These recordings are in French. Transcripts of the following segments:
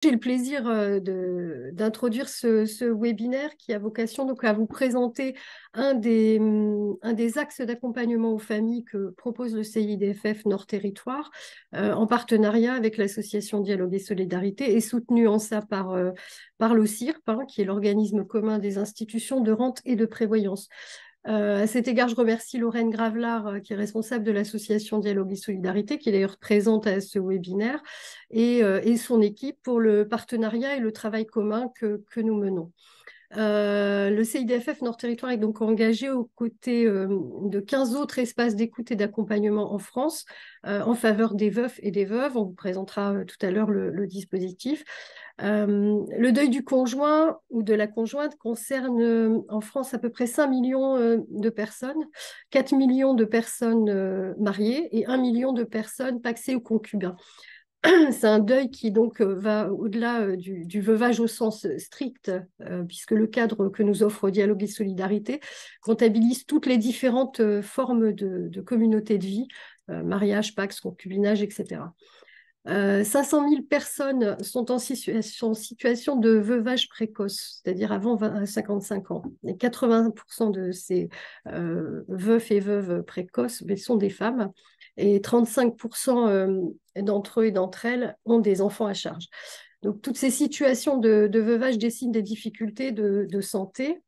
J'ai le plaisir d'introduire ce webinaire qui a vocation donc à vous présenter un des axes d'accompagnement aux familles que propose le CIDFF Nord Territoire en partenariat avec l'association Dialogue et Solidarité et soutenu en ça par l'OCIRP, hein, qui est l'organisme commun des institutions de rente et de prévoyance. À cet égard, je remercie Lorraine Gravelard, qui est responsable de l'association Dialogue et Solidarité, qui est d'ailleurs présente à ce webinaire, et son équipe pour le partenariat et le travail commun que nous menons. Le CIDFF Nord Territoire est donc engagé aux côtés de 15 autres espaces d'écoute et d'accompagnement en France en faveur des veufs et des veuves. On vous présentera tout à l'heure le dispositif. Le deuil du conjoint ou de la conjointe concerne en France à peu près 5 millions de personnes, 4 millions de personnes mariées et 1 million de personnes pacsées ou concubins. C'est un deuil qui donc va au-delà du veuvage au sens strict, puisque le cadre que nous offre Dialogue et Solidarité comptabilise toutes les différentes formes de communauté de vie, mariage, pax, concubinage, etc. 500 000 personnes sont en situation de veuvage précoce, c'est-à-dire avant 55 ans. Et 80% de ces veufs et veuves précoces sont des femmes. Et 35% d'entre eux et d'entre elles ont des enfants à charge. Donc, toutes ces situations de veuvage dessinent des difficultés de santé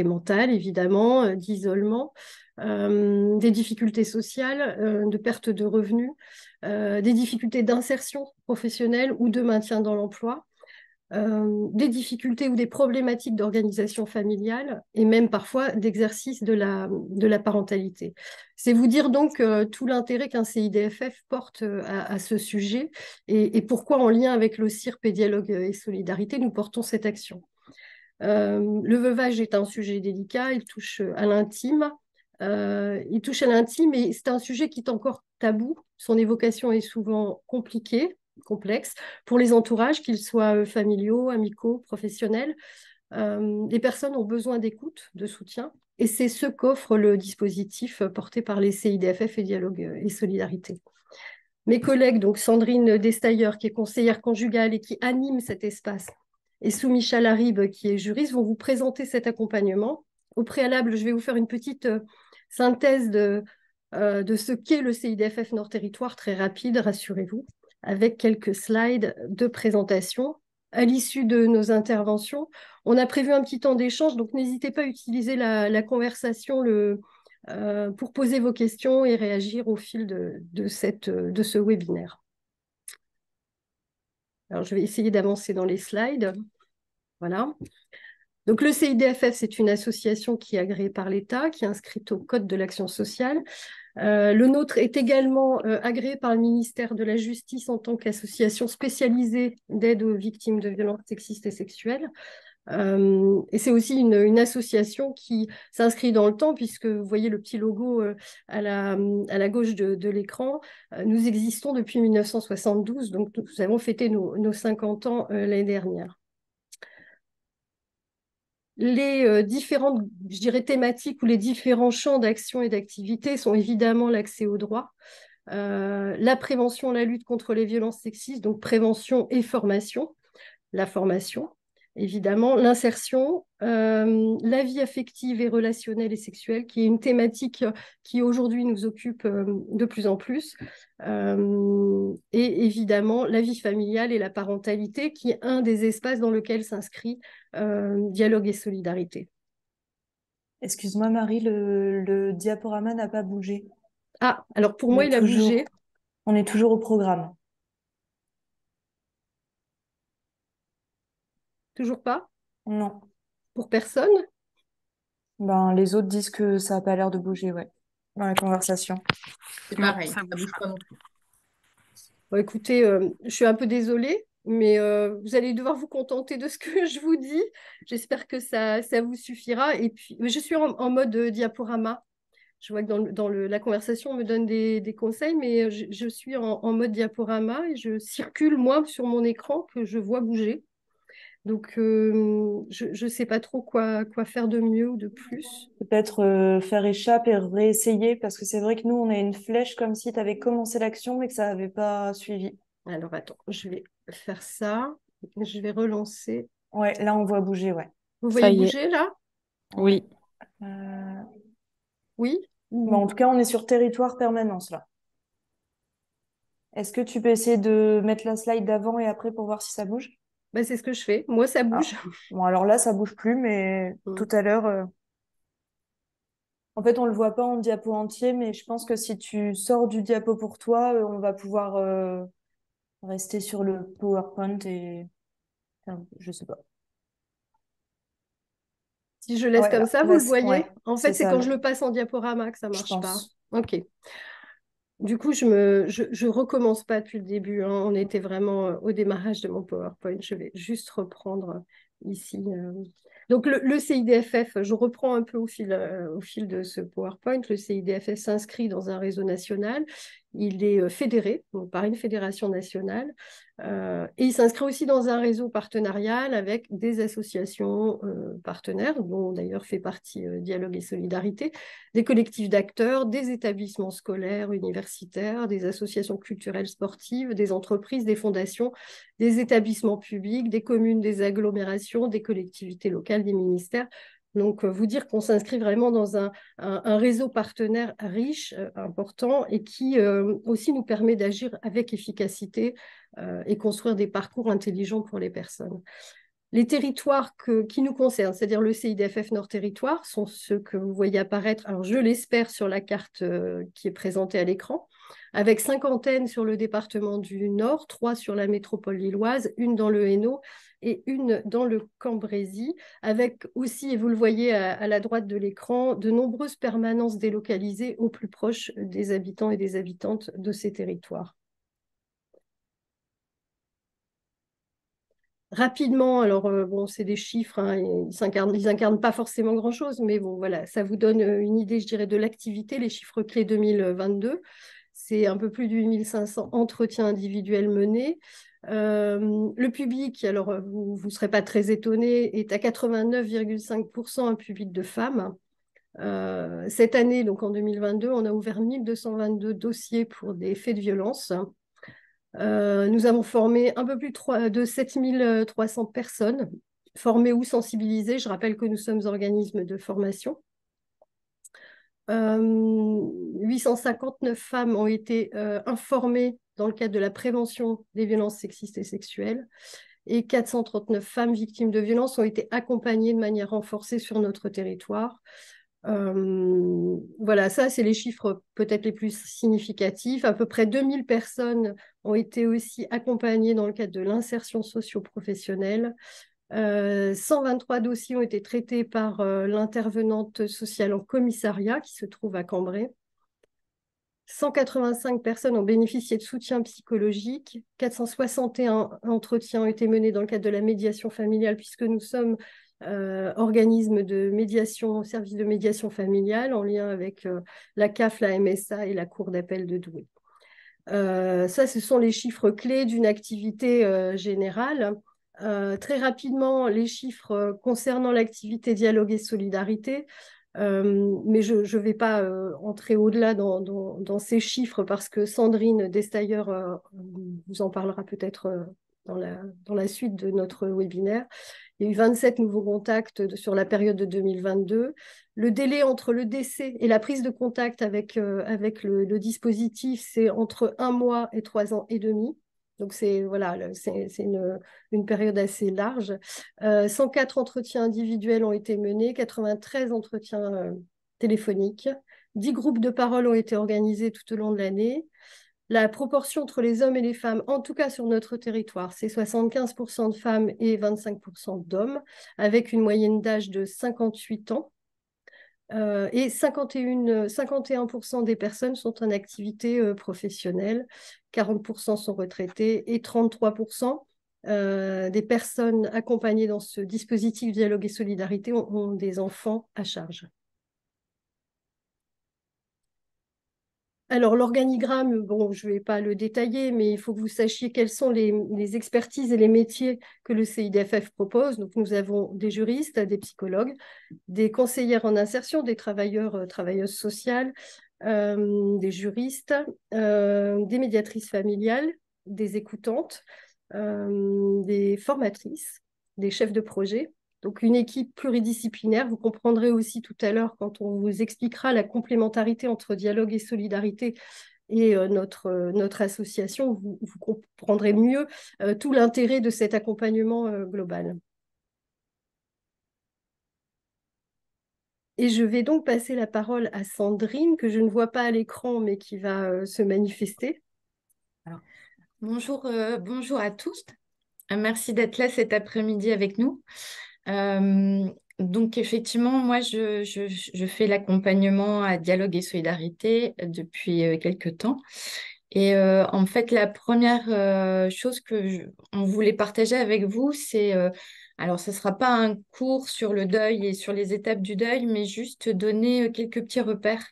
mentale, évidemment, d'isolement, des difficultés sociales, de perte de revenus, des difficultés d'insertion professionnelle ou de maintien dans l'emploi, des difficultés ou des problématiques d'organisation familiale et même parfois d'exercice de la parentalité. C'est vous dire donc tout l'intérêt qu'un CIDFF porte à ce sujet et pourquoi en lien avec le CIRP et Dialogue et Solidarité, nous portons cette action. Le veuvage est un sujet délicat, il touche à l'intime. Il touche à l'intime et c'est un sujet qui est encore tabou. Son évocation est souvent compliquée, complexe, pour les entourages, qu'ils soient familiaux, amicaux, professionnels. Les personnes ont besoin d'écoute, de soutien, et c'est ce qu'offre le dispositif porté par les CIDFF et Dialogue et Solidarité. Mes collègues, donc Sandrine Destailleur, qui est conseillère conjugale et qui anime cet espace, et Soumicha Larib, qui est juriste, vont vous présenter cet accompagnement. Au préalable, je vais vous faire une petite synthèse de ce qu'est le CIDFF Nord Territoire, très rapide, rassurez-vous, avec quelques slides de présentation. À l'issue de nos interventions, on a prévu un petit temps d'échange, donc n'hésitez pas à utiliser la conversation, pour poser vos questions et réagir au fil de ce webinaire. Alors, je vais essayer d'avancer dans les slides. Voilà. Donc, le CIDFF, c'est une association qui est agréée par l'État, qui est inscrite au Code de l'action sociale. Le nôtre est également agréé par le ministère de la Justice en tant qu'association spécialisée d'aide aux victimes de violences sexistes et sexuelles. Et c'est aussi une association qui s'inscrit dans le temps, puisque vous voyez le petit logo à la gauche de l'écran. Nous existons depuis 1972, donc nous avons fêté nos 50 ans l'année dernière. Les différentes, je dirais, thématiques ou les différents champs d'action et d'activité sont évidemment l'accès au droit, la prévention, la lutte contre les violences sexistes, donc prévention et formation, la formation, évidemment, l'insertion, la vie affective et relationnelle et sexuelle, qui est une thématique qui aujourd'hui nous occupe de plus en plus, et évidemment la vie familiale et la parentalité, qui est un des espaces dans lequel s'inscrit Dialogue et Solidarité. Excuse-moi Marie, le diaporama n'a pas bougé. Ah, alors pour On moi, est il a bougé. toujours, on est toujours au programme. Toujours pas? Non. Pour personne? Ben, les autres disent que ça n'a pas l'air de bouger, ouais, dans la conversation. C'est Non, pareil, ça ça bouge bouge pas. pas non plus. Bon, écoutez, je suis un peu désolée, mais vous allez devoir vous contenter de ce que je vous dis. J'espère que ça vous suffira. Et puis, je suis en mode diaporama. Je vois que la conversation, on me donne des conseils, mais je suis en mode diaporama et je circule, moi, sur mon écran que je vois bouger. Donc, je ne sais pas trop quoi faire de mieux ou de plus. Peut-être faire échappe et réessayer, parce que c'est vrai que nous, on a une flèche comme si tu avais commencé l'action, mais que ça n'avait pas suivi. Alors, attends, je vais faire ça. Je vais relancer. Ouais, là, on voit bouger, ouais. Vous Ça voyez y est. bouger là? Ouais. Oui. Euh, Oui? Bon, en tout cas, on est sur territoire permanence, là. Est-ce que tu peux essayer de mettre la slide d'avant et après pour voir si ça bouge? Bah, c'est ce que je fais. Moi, ça bouge. Ah. Bon, alors là, ça bouge plus, mais Mm. tout à l'heure, en fait, on le voit pas en diapo entier, mais je pense que si tu sors du diapo pour toi, on va pouvoir rester sur le PowerPoint et enfin, je sais pas. Si je laisse Ouais, comme là, ça, vous le voyez? ouais, En c'est fait, c'est ça, quand là, je le passe en diaporama que ça je marche pas. pense. Ok. Du coup, je recommence pas depuis le début, hein. On était vraiment au démarrage de mon PowerPoint. Je vais juste reprendre ici. Donc, le CIDFF, je reprends un peu au fil de ce PowerPoint. Le CIDFF s'inscrit dans un réseau national. Il est fédéré donc, par une fédération nationale. Et il s'inscrit aussi dans un réseau partenarial avec des associations partenaires, dont d'ailleurs fait partie Dialogue et Solidarité, des collectifs d'acteurs, des établissements scolaires, universitaires, des associations culturelles sportives, des entreprises, des fondations, des établissements publics, des communes, des agglomérations, des collectivités locales, des ministères. Donc, vous dire qu'on s'inscrit vraiment dans un réseau partenaire riche, important, et qui aussi nous permet d'agir avec efficacité et construire des parcours intelligents pour les personnes. Les territoires qui nous concernent, c'est-à-dire le CIDFF Nord Territoire, sont ceux que vous voyez apparaître, alors je l'espère, sur la carte qui est présentée à l'écran, avec 5 antennes sur le département du Nord, 3 sur la métropole lilloise, une dans le Hainaut et une dans le Cambrésis, avec aussi, et vous le voyez à la droite de l'écran, de nombreuses permanences délocalisées au plus proche des habitants et des habitantes de ces territoires. Rapidement, alors bon, c'est des chiffres, hein, ils incarnent pas forcément grand-chose, mais bon, voilà, ça vous donne une idée, je dirais, de l'activité. Les chiffres clés 2022, c'est un peu plus de 8500 entretiens individuels menés. Le public, alors vous ne serez pas très étonné, est à 89,5% un public de femmes. Cette année, donc en 2022, on a ouvert 1222 dossiers pour des faits de violence. Nous avons formé un peu plus de 7300 personnes, formées ou sensibilisées. Je rappelle que nous sommes organismes de formation. 859 femmes ont été informées dans le cadre de la prévention des violences sexistes et sexuelles. Et 439 femmes victimes de violences ont été accompagnées de manière renforcée sur notre territoire. Voilà, ça, c'est les chiffres peut-être les plus significatifs. À peu près 2000 personnes ont été aussi accompagnées dans le cadre de l'insertion socio-professionnelle. 123 dossiers ont été traités par l'intervenante sociale en commissariat qui se trouve à Cambrai. 185 personnes ont bénéficié de soutien psychologique. 461 entretiens ont été menés dans le cadre de la médiation familiale puisque nous sommes organisme de médiation, service de médiation familiale en lien avec la CAF, la MSA et la Cour d'appel de Douai. Ça, ce sont les chiffres clés d'une activité générale. Très rapidement, les chiffres concernant l'activité dialogue et solidarité. Mais je ne vais pas entrer au-delà dans ces chiffres parce que Sandrine Destailleur vous en parlera peut-être dans la suite de notre webinaire. Il y a eu 27 nouveaux contacts sur la période de 2022. Le délai entre le décès et la prise de contact avec le dispositif, c'est entre 1 mois et 3 ans et demi. Donc, c'est voilà, une période assez large. 104 entretiens individuels ont été menés, 93 entretiens téléphoniques. 10 groupes de parole ont été organisés tout au long de l'année. La proportion entre les hommes et les femmes, en tout cas sur notre territoire, c'est 75% de femmes et 25% d'hommes, avec une moyenne d'âge de 58 ans. Et 51% des personnes sont en activité professionnelle, 40% sont retraitées et 33% des personnes accompagnées dans ce dispositif dialogue et solidarité ont des enfants à charge. Alors, l'organigramme, bon, je ne vais pas le détailler, mais il faut que vous sachiez quelles sont les expertises et les métiers que le CIDFF propose. Donc, nous avons des juristes, des psychologues, des conseillères en insertion, des travailleurs, travailleuses sociales, des juristes, des médiatrices familiales, des écoutantes, des formatrices, des chefs de projet. Donc une équipe pluridisciplinaire. Vous comprendrez aussi tout à l'heure quand on vous expliquera la complémentarité entre dialogue et solidarité et notre association, vous comprendrez mieux tout l'intérêt de cet accompagnement global. Et je vais donc passer la parole à Sandrine, que je ne vois pas à l'écran, mais qui va se manifester. Alors, bonjour à tous. Merci d'être là cet après-midi avec nous. Euh, donc, effectivement, moi, je fais l'accompagnement à Dialogue et Solidarité depuis quelques temps. Et en fait, la première chose on voulait partager avec vous, c'est, alors, ce ne sera pas un cours sur le deuil et sur les étapes du deuil, mais juste donner quelques petits repères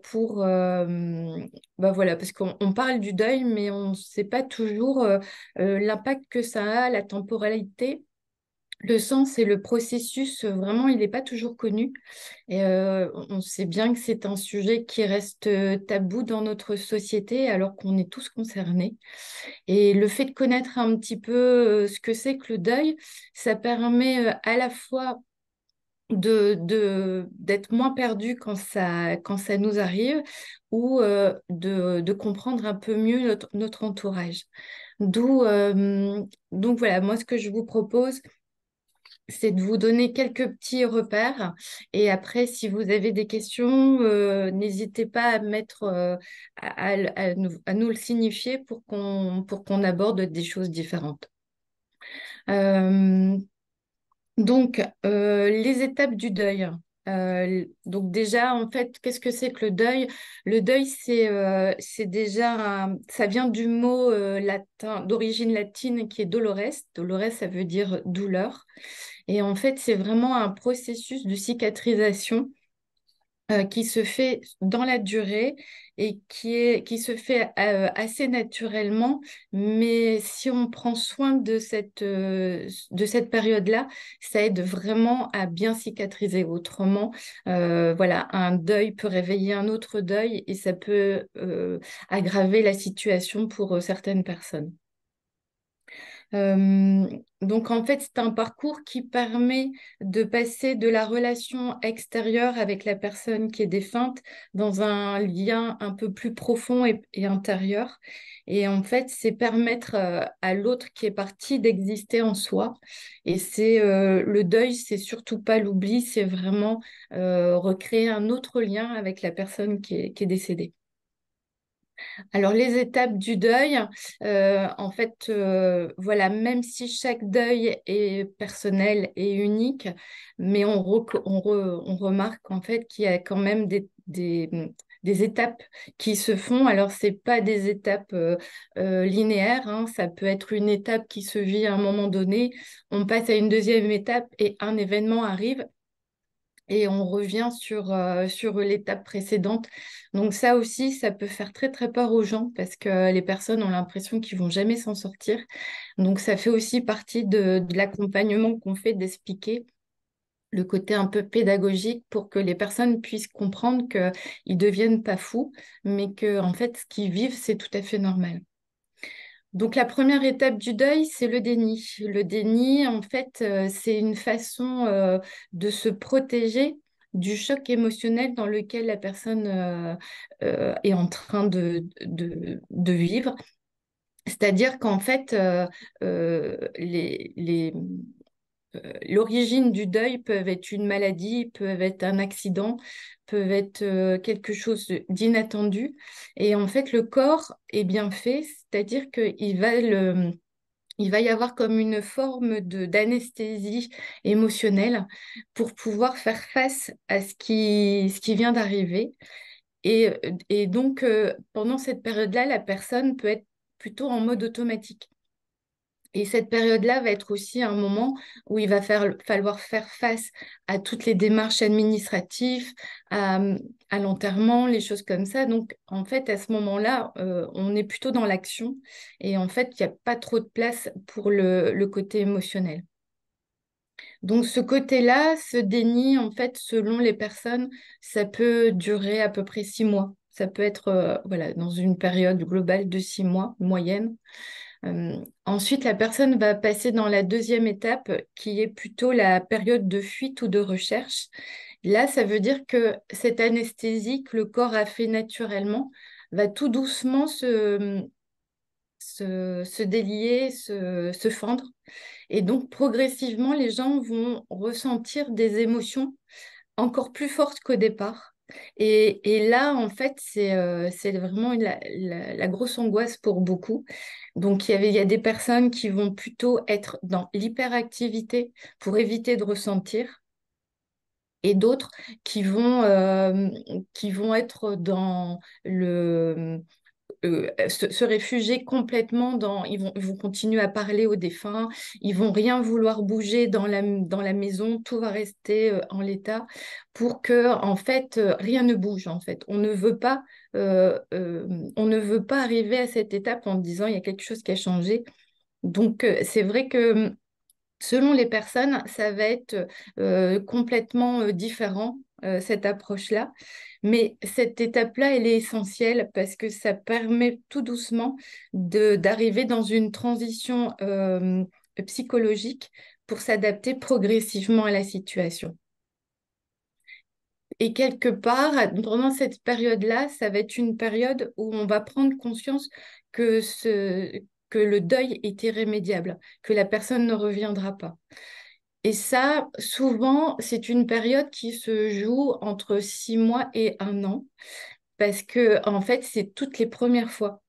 pour, bah voilà, parce qu'on parle du deuil, mais on ne sait pas toujours l'impact que ça a, la temporalité. Le sens et le processus, vraiment, il n'est pas toujours connu. Et on sait bien que c'est un sujet qui reste tabou dans notre société alors qu'on est tous concernés. Et le fait de connaître un petit peu ce que c'est que le deuil, ça permet à la fois d'être moins perdu quand ça nous arrive ou de comprendre un peu mieux notre entourage. D'où, donc voilà, moi ce que je vous propose, c'est de vous donner quelques petits repères. Et après, si vous avez des questions, n'hésitez pas à mettre, à nous le signifier pour qu'on aborde des choses différentes. Euh, les étapes du deuil. Donc déjà, en fait, qu'est-ce que c'est que le deuil? Le deuil, c'est déjà, ça vient du mot latin, d'origine latine qui est dolores. Dolores, ça veut dire douleur. Et en fait, c'est vraiment un processus de cicatrisation qui se fait dans la durée et qui se fait assez naturellement. Mais si on prend soin de cette période-là, ça aide vraiment à bien cicatriser. Autrement, voilà, un deuil peut réveiller un autre deuil et ça peut aggraver la situation pour certaines personnes. Euh, donc en fait, c'est un parcours qui permet de passer de la relation extérieure avec la personne qui est défunte dans un lien un peu plus profond et intérieur. Et en fait, c'est permettre à l'autre qui est parti d'exister en soi. Et c'est le deuil, c'est surtout pas l'oubli, c'est vraiment recréer un autre lien avec la personne qui est décédée. Alors, les étapes du deuil, en fait, voilà, même si chaque deuil est personnel et unique, mais on remarque en fait qu'il y a quand même des étapes qui se font. Alors, c'est pas des étapes linéaires, hein, ça peut être une étape qui se vit à un moment donné, on passe à une deuxième étape et un événement arrive et on revient sur l'étape précédente. Donc ça aussi, ça peut faire très très peur aux gens parce que les personnes ont l'impression qu'ils vont jamais s'en sortir. Donc ça fait aussi partie de l'accompagnement qu'on fait d'expliquer le côté un peu pédagogique pour que les personnes puissent comprendre qu'ils ne deviennent pas fous, mais que en fait, ce qu'ils vivent, c'est tout à fait normal. Donc la première étape du deuil, c'est le déni. Le déni, en fait, c'est une façon de se protéger du choc émotionnel dans lequel la personne est en train de vivre. C'est-à-dire qu'en fait, l'origine du deuil peut être une maladie, peut être un accident, peut être quelque chose d'inattendu. Et en fait, le corps est bien fait, c'est-à-dire il va y avoir comme une forme d'anesthésie émotionnelle pour pouvoir faire face à ce qui vient d'arriver. Et donc, pendant cette période-là, la personne peut être plutôt en mode automatique. Et cette période-là va être aussi un moment où il va falloir faire face à toutes les démarches administratives, à, à l'enterrement, les choses comme ça. Donc, en fait, à ce moment-là, on est plutôt dans l'action et en fait, il n'y a pas trop de place pour le côté émotionnel. Donc, ce côté-là, ce déni, en fait, selon les personnes, ça peut durer à peu près 6 mois. Ça peut être voilà, dans une période globale de 6 mois, moyenne. Ensuite, la personne va passer dans la deuxième étape, qui est plutôt la période de fuite ou de recherche. Là, ça veut dire que cette anesthésie que le corps a fait naturellement va tout doucement se délier, se fendre. Et donc, progressivement, les gens vont ressentir des émotions encore plus fortes qu'au départ. Et là, en fait, c'est vraiment la grosse angoisse pour beaucoup. Donc, il y a des personnes qui vont plutôt être dans l'hyperactivité pour éviter de ressentir, et d'autres qui vont être dans se réfugier complètement ils vont continuer à parler aux défunts, ils vont rien vouloir bouger dans la maison, tout va rester en l'état pour que, en fait, rien ne bouge, en fait. On ne veut pas arriver à cette étape en disant il y a quelque chose qui a changé. Donc, c'est vrai que selon les personnes, ça va être complètement différent, cette approche-là. Mais cette étape-là, elle est essentielle parce que ça permet tout doucement d'arriver dans une transition psychologique pour s'adapter progressivement à la situation. Et quelque part, pendant cette période-là, ça va être une période où on va prendre conscience que, que le deuil est irrémédiable, que la personne ne reviendra pas. Et ça, souvent, c'est une période qui se joue entre 6 mois et 1 an, parce que, en fait, c'est toutes les premières fois,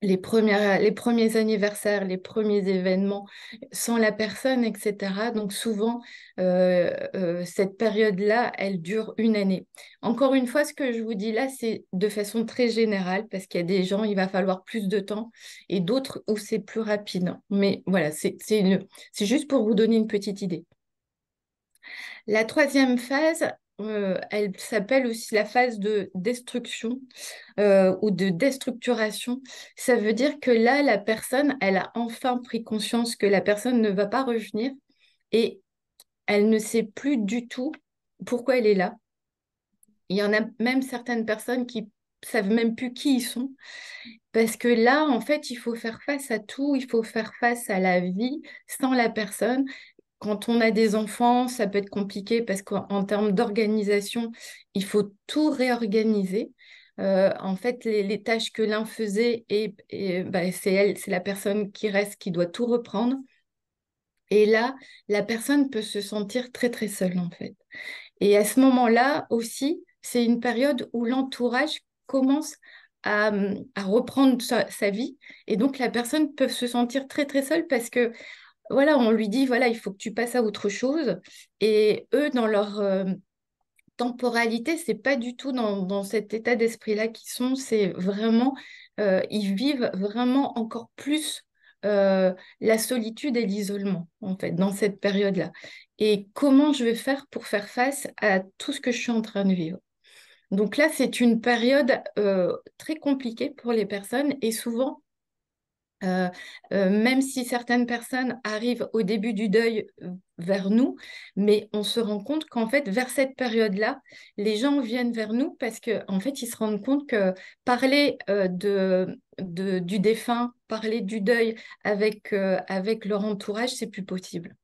les premiers anniversaires, les premiers événements sans la personne, etc. Donc, souvent, cette période-là, elle dure 1 année. Encore une fois, ce que je vous dis là, c'est de façon très générale, parce qu'il y a des gens, il va falloir plus de temps, et d'autres où c'est plus rapide. Mais voilà, c'est juste pour vous donner une petite idée. La troisième phase, elle s'appelle aussi la phase de destruction ou de déstructuration. Ça veut dire que là, la personne, elle a enfin pris conscience que la personne ne va pas revenir et elle ne sait plus du tout pourquoi elle est là. Il y en a même certaines personnes qui savent même plus qui ils sont. Parce que là, en fait, il faut faire face à tout, il faut faire face à la vie sans la personne. Quand on a des enfants, ça peut être compliqué parce qu'en termes d'organisation, il faut tout réorganiser. En fait, les tâches que l'un faisait, bah, c'est la personne qui reste qui doit tout reprendre. Et là, la personne peut se sentir très, très seule, en fait. Et à ce moment-là aussi, c'est une période où l'entourage commence à reprendre sa vie. Et donc, la personne peut se sentir très, très seule parce que voilà, on lui dit, voilà, il faut que tu passes à autre chose. Et eux, dans leur temporalité, c'est pas du tout dans cet état d'esprit-là qu'ils sont. C'est vraiment, ils vivent vraiment encore plus la solitude et l'isolement, en fait, dans cette période-là. Et comment je vais faire pour faire face à tout ce que je suis en train de vivre? Donc là, c'est une période très compliquée pour les personnes et souvent, euh, même si certaines personnes arrivent au début du deuil vers nous, mais on se rend compte qu'en fait, vers cette période-là, les gens viennent vers nous parce qu'en fait, ils se rendent compte que parler du défunt, parler du deuil avec leur entourage, c'est plus possible.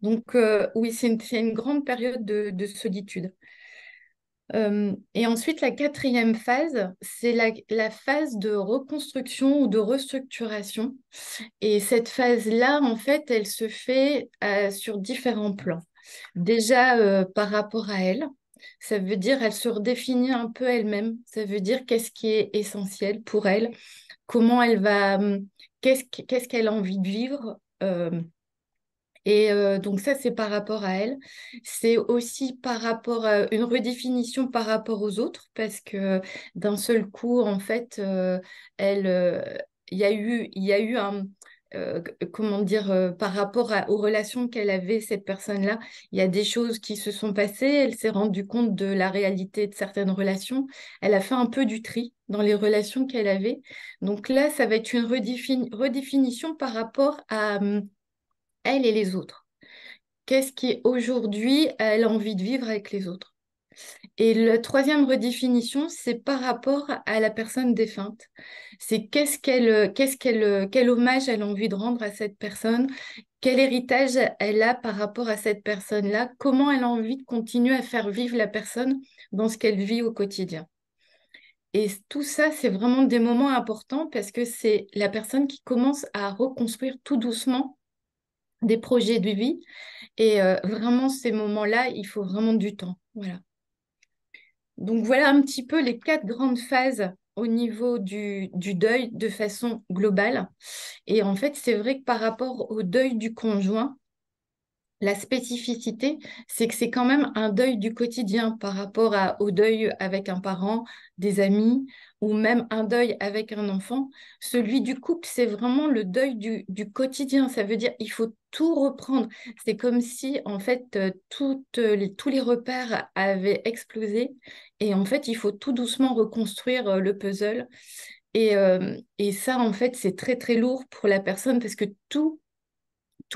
Donc, oui, c'est une grande période de solitude. Et ensuite, la quatrième phase, c'est la phase de reconstruction ou de restructuration. Et cette phase-là, en fait, elle se fait sur différents plans. Déjà, par rapport à elle, ça veut dire elle se redéfinit un peu elle-même. Ça veut dire qu'est-ce qui est essentiel pour elle, comment elle va, qu'est-ce qu'elle a envie de vivre. Et donc ça, c'est par rapport à elle. C'est aussi par rapport à une redéfinition par rapport aux autres, parce que d'un seul coup, en fait, elle, il y a eu un, comment dire, par rapport aux relations qu'elle avait, cette personne-là, il y a des choses qui se sont passées. Elle s'est rendue compte de la réalité de certaines relations. Elle a fait un peu du tri dans les relations qu'elle avait. Donc là, ça va être une redéfinition par rapport à elle et les autres. Qu'est-ce qui aujourd'hui elle a envie de vivre avec les autres? Et la troisième redéfinition, c'est par rapport à la personne défunte. C'est quel hommage elle a envie de rendre à cette personne, quel héritage elle a par rapport à cette personne-là, comment elle a envie de continuer à faire vivre la personne dans ce qu'elle vit au quotidien. Et tout ça, c'est vraiment des moments importants parce que c'est la personne qui commence à reconstruire tout doucement des projets de vie. Et vraiment, ces moments-là, il faut vraiment du temps. Voilà. Donc voilà un petit peu les 4 grandes phases au niveau du deuil de façon globale. Et en fait, c'est vrai que par rapport au deuil du conjoint, la spécificité, c'est que c'est quand même un deuil du quotidien par rapport au deuil avec un parent, des amis ou même un deuil avec un enfant. Celui du couple, c'est vraiment le deuil du quotidien. Ça veut dire il faut tout reprendre. C'est comme si en fait tous les repères avaient explosé et en fait il faut tout doucement reconstruire le puzzle. Et ça, en fait, c'est très très lourd pour la personne parce que tous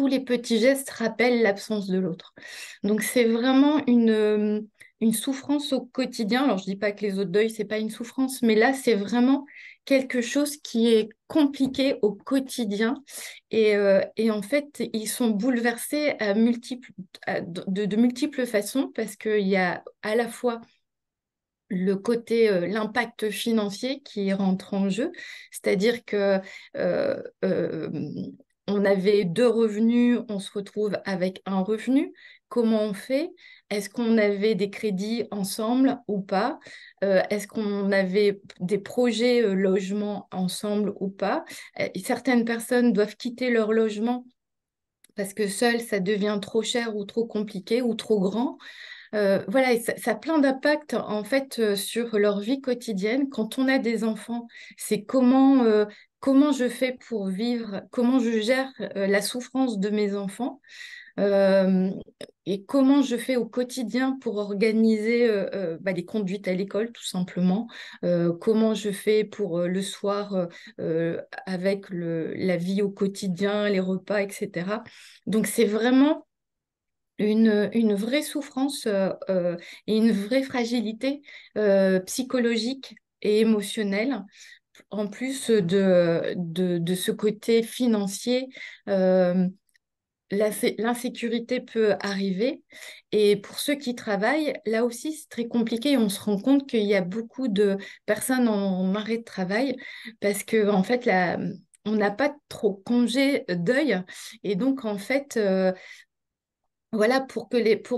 les petits gestes rappellent l'absence de l'autre. Donc c'est vraiment une souffrance au quotidien. Alors je dis pas que les autres deuils, c'est pas une souffrance, mais là c'est vraiment quelque chose qui est compliqué au quotidien. Et en fait, ils sont bouleversés de multiples façons parce qu'il y a à la fois le côté, l'impact financier qui rentre en jeu, c'est-à-dire que euh, euh, on avait 2 revenus, on se retrouve avec un revenu. Comment on fait? Est-ce qu'on avait des crédits ensemble ou pas? Est-ce qu'on avait des projets logement ensemble ou pas? Certaines personnes doivent quitter leur logement parce que seul, ça devient trop cher ou trop compliqué ou trop grand. Voilà, et ça a plein d'impact en fait sur leur vie quotidienne. Quand on a des enfants, c'est comment je fais pour vivre, comment je gère la souffrance de mes enfants, euh, et comment je fais au quotidien pour organiser les conduites à l'école, tout simplement. Comment je fais pour le soir avec la vie au quotidien, les repas, etc. Donc c'est vraiment une vraie souffrance et une vraie fragilité psychologique et émotionnelle, en plus de ce côté financier. euh, L'insécurité peut arriver. Et pour ceux qui travaillent, là aussi, c'est très compliqué. On se rend compte qu'il y a beaucoup de personnes en arrêt de travail parce que, en fait, on n'a pas trop congé deuil. Et donc, en fait, voilà, pour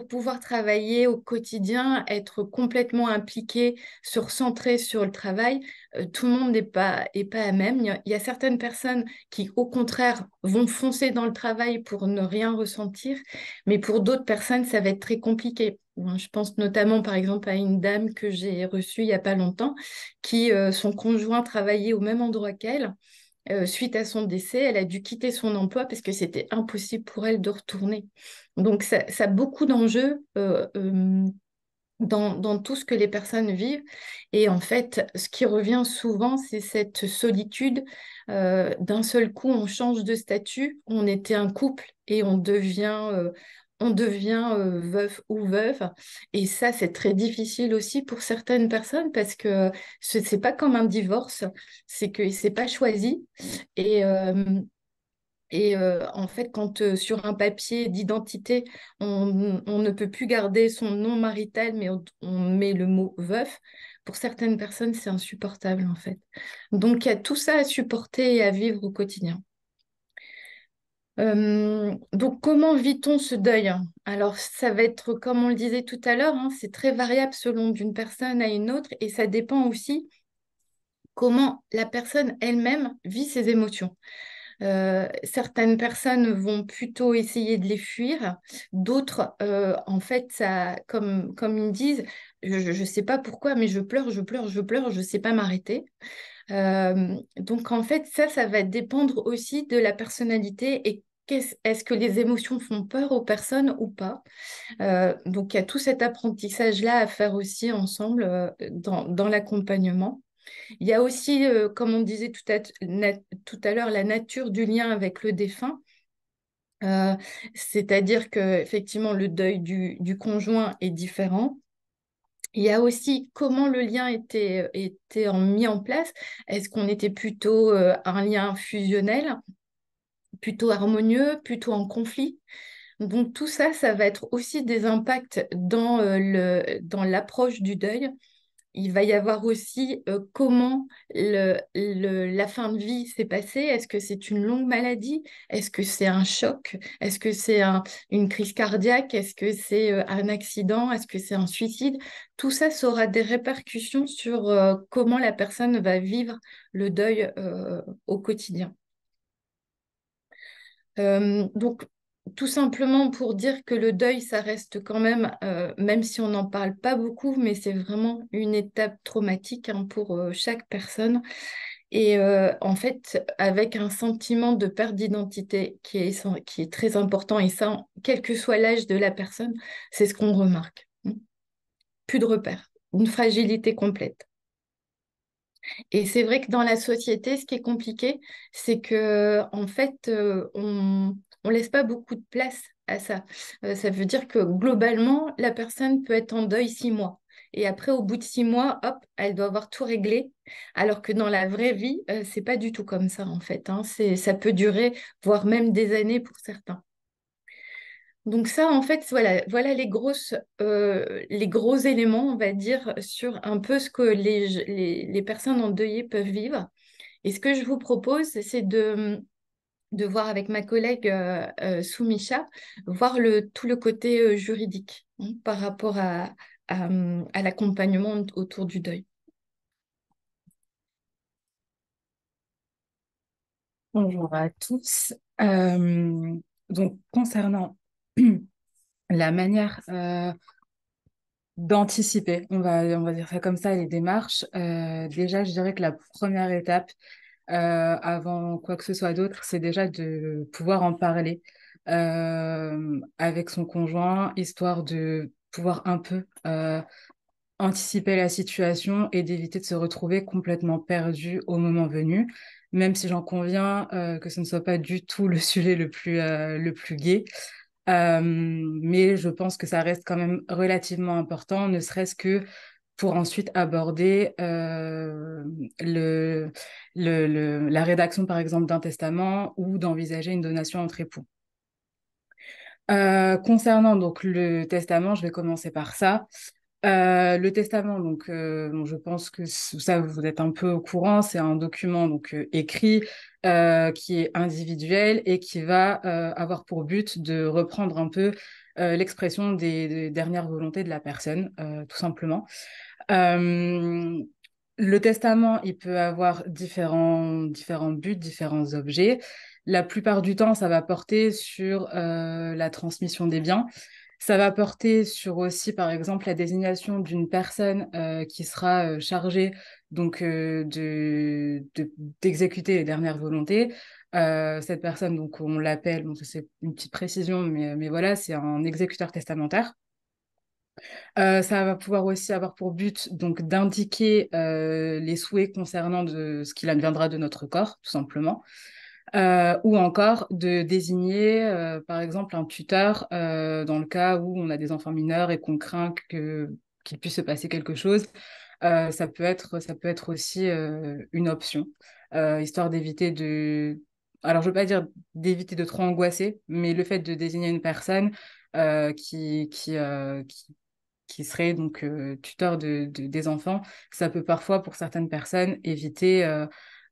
pouvoir travailler au quotidien, être complètement impliqué, se recentrer sur le travail, tout le monde n'est pas à même. Il y a certaines personnes qui, au contraire, vont foncer dans le travail pour ne rien ressentir, mais pour d'autres personnes, ça va être très compliqué. Je pense notamment, par exemple, à une dame que j'ai reçue il n'y a pas longtemps, qui, son conjoint travaillait au même endroit qu'elle. Suite à son décès, elle a dû quitter son emploi parce que c'était impossible pour elle de retourner. Donc, ça a beaucoup d'enjeux dans tout ce que les personnes vivent. Et en fait, ce qui revient souvent, c'est cette solitude. D'un seul coup, on change de statut. On était un couple et on devient veuf ou veuve. Et ça, c'est très difficile aussi pour certaines personnes parce que c'est pas comme un divorce, c'est que c'est pas choisi. Et, en fait, quand sur un papier d'identité, on ne peut plus garder son nom marital, mais on met le mot veuf, pour certaines personnes, c'est insupportable en fait. Donc, il y a tout ça à supporter et à vivre au quotidien. Donc, comment vit-on ce deuil? Alors, ça va être, comme on le disait tout à l'heure, hein, c'est très variable selon d'une personne à une autre et ça dépend aussi comment la personne elle-même vit ses émotions. Certaines personnes vont plutôt essayer de les fuir, d'autres, en fait, ça, comme ils me disent, je ne sais pas pourquoi, mais je pleure, je pleure, je pleure, je ne sais pas m'arrêter. Donc, en fait, ça va dépendre aussi de la personnalité et est-ce que les émotions font peur aux personnes ou pas? Donc, il y a tout cet apprentissage-là à faire aussi ensemble dans l'accompagnement. Il y a aussi, comme on disait tout à l'heure, la nature du lien avec le défunt. Euh, C'est-à-dire que effectivement le deuil du conjoint est différent. Il y a aussi comment le lien était mis en place. Est-ce qu'on était plutôt un lien fusionnel, plutôt harmonieux, plutôt en conflit? Donc tout ça, ça va être aussi des impacts dans l'approche du deuil. Il va y avoir aussi comment la fin de vie s'est passée. Est-ce que c'est une longue maladie? Est-ce que c'est un choc? Est-ce que c'est une crise cardiaque? Est-ce que c'est un accident? Est-ce que c'est un suicide? Tout ça, ça aura des répercussions sur comment la personne va vivre le deuil au quotidien. Donc, tout simplement pour dire que le deuil, ça reste quand même, même si on n'en parle pas beaucoup, mais c'est vraiment une étape traumatique hein, pour chaque personne. Et en fait, avec un sentiment de perte d'identité qui est très important, et ça, quel que soit l'âge de la personne, c'est ce qu'on remarque. Plus de repères, une fragilité complète. Et c'est vrai que dans la société, ce qui est compliqué, c'est que en fait, on laisse pas beaucoup de place à ça. Ça veut dire que globalement, la personne peut être en deuil 6 mois. Et après, au bout de 6 mois, hop, elle doit avoir tout réglé. Alors que dans la vraie vie, c'est pas du tout comme ça, en fait, hein. Ça peut durer, voire même des années pour certains. Donc ça, en fait, voilà les gros éléments, on va dire, sur un peu ce que les personnes endeuillées peuvent vivre. Et ce que je vous propose, c'est de voir avec ma collègue Soumisha, voir tout le côté juridique hein, par rapport à l'accompagnement autour du deuil. Bonjour à tous. Donc, concernant la manière d'anticiper, on va dire ça comme ça, les démarches, déjà, je dirais que la première étape, avant quoi que ce soit d'autre, c'est déjà de pouvoir en parler avec son conjoint, histoire de pouvoir un peu anticiper la situation et d'éviter de se retrouver complètement perdu au moment venu, même si j'en conviens que ce ne soit pas du tout le sujet le plus gai. Mais je pense que ça reste quand même relativement important, ne serait-ce que pour ensuite aborder la rédaction, par exemple, d'un testament ou d'envisager une donation entre époux. Concernant donc le testament, je vais commencer par ça. Le testament, donc, bon, je pense que ça, vous êtes un peu au courant, c'est un document donc, écrit qui est individuel et qui va avoir pour but de reprendre un peu l'expression des dernières volontés de la personne, tout simplement. Euh, le testament, il peut avoir différents buts, différents objets. La plupart du temps, ça va porter sur la transmission des biens. Ça va porter sur aussi, par exemple, la désignation d'une personne qui sera chargée donc d'exécuter les dernières volontés. Cette personne, donc on l'appelle, bon, ça, c'est une petite précision, mais voilà, c'est un exécuteur testamentaire. Ça va pouvoir aussi avoir pour but donc d'indiquer les souhaits concernant de ce qu'il adviendra de notre corps, tout simplement. Ou encore de désigner, par exemple, un tuteur dans le cas où on a des enfants mineurs et qu'on craint qu'il puisse se passer quelque chose. Ça peut être aussi une option, histoire d'éviter de... Alors, je veux pas dire d'éviter de trop angoisser, mais le fait de désigner une personne qui serait donc tuteur des enfants, ça peut parfois, pour certaines personnes, éviter